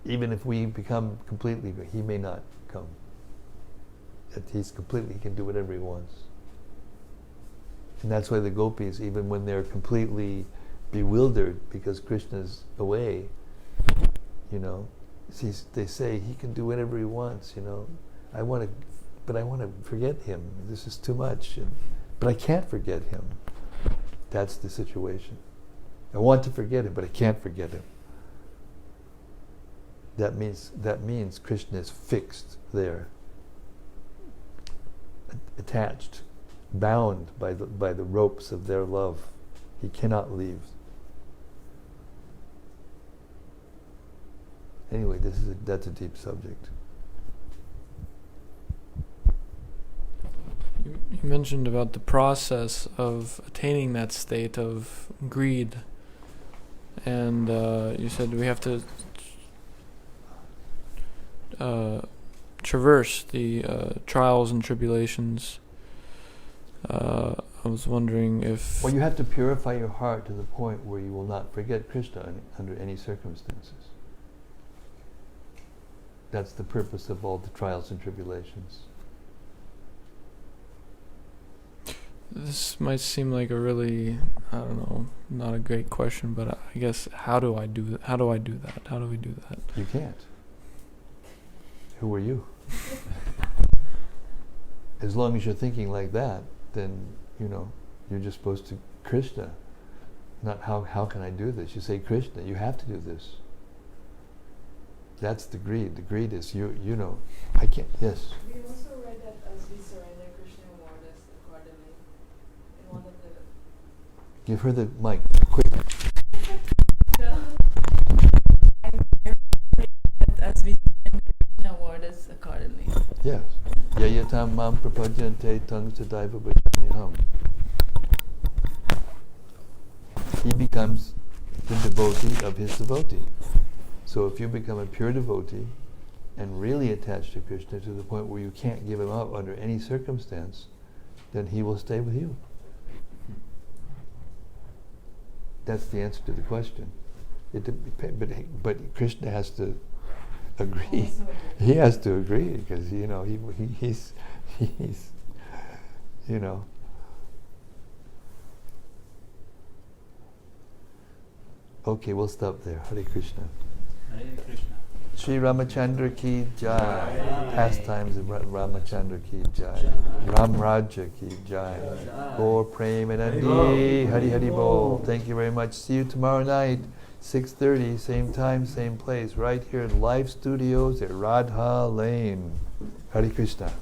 Even if we become completely, he may not come. He's completely, he can do whatever he wants. And that's why the gopis, even when they're completely bewildered because Krishna's away, they say he can do whatever he wants, I want to forget him. This is too much. But I can't forget him. That's the situation. I want to forget him, but I can't forget him. That means Krishna is fixed there, attached, bound by the ropes of their love. He cannot leave. Anyway, that's a deep subject. You mentioned about the process of attaining that state of greed, and you said we have to traverse the trials and tribulations. I was wondering if... Well, you have to purify your heart to the point where you will not forget Krishna under any circumstances. That's the purpose of all the trials and tribulations. This might seem like a really, not a great question, but I guess how do I do that? How do we do that? You can't. Who are you? As long as you're thinking like that, then, you're just supposed to Krishna. Not how can I do this? You say Krishna, you have to do this. That's the greed. The greed is I can't. Yes. We also read that as we surrender, Krishna warned us accordingly. In one of the... Give her the mic, quick. As we surrender, Krishna warned us accordingly. Yes. Yayatam mam prapajante tang sadaiva bhajamiham. the devotee of his devotee. So if you become a pure devotee and really attached to Krishna to the point where you can't give him up under any circumstance, then he will stay with you. That's the answer to the question. But Krishna has to agree. He has to agree because he's you know. Okay, we'll stop there. Hare Krishna. Hare Krishna. Sri Ramacandra ki jai. Pastimes of Ramacandra ki jai. Ram Raja ki jai. Gaur Premanandi. Hari Hari Bol. Thank you very much. See you tomorrow night, 6:30, same time, same place, right here in Live Studios at Radha Lane. Hare Krishna.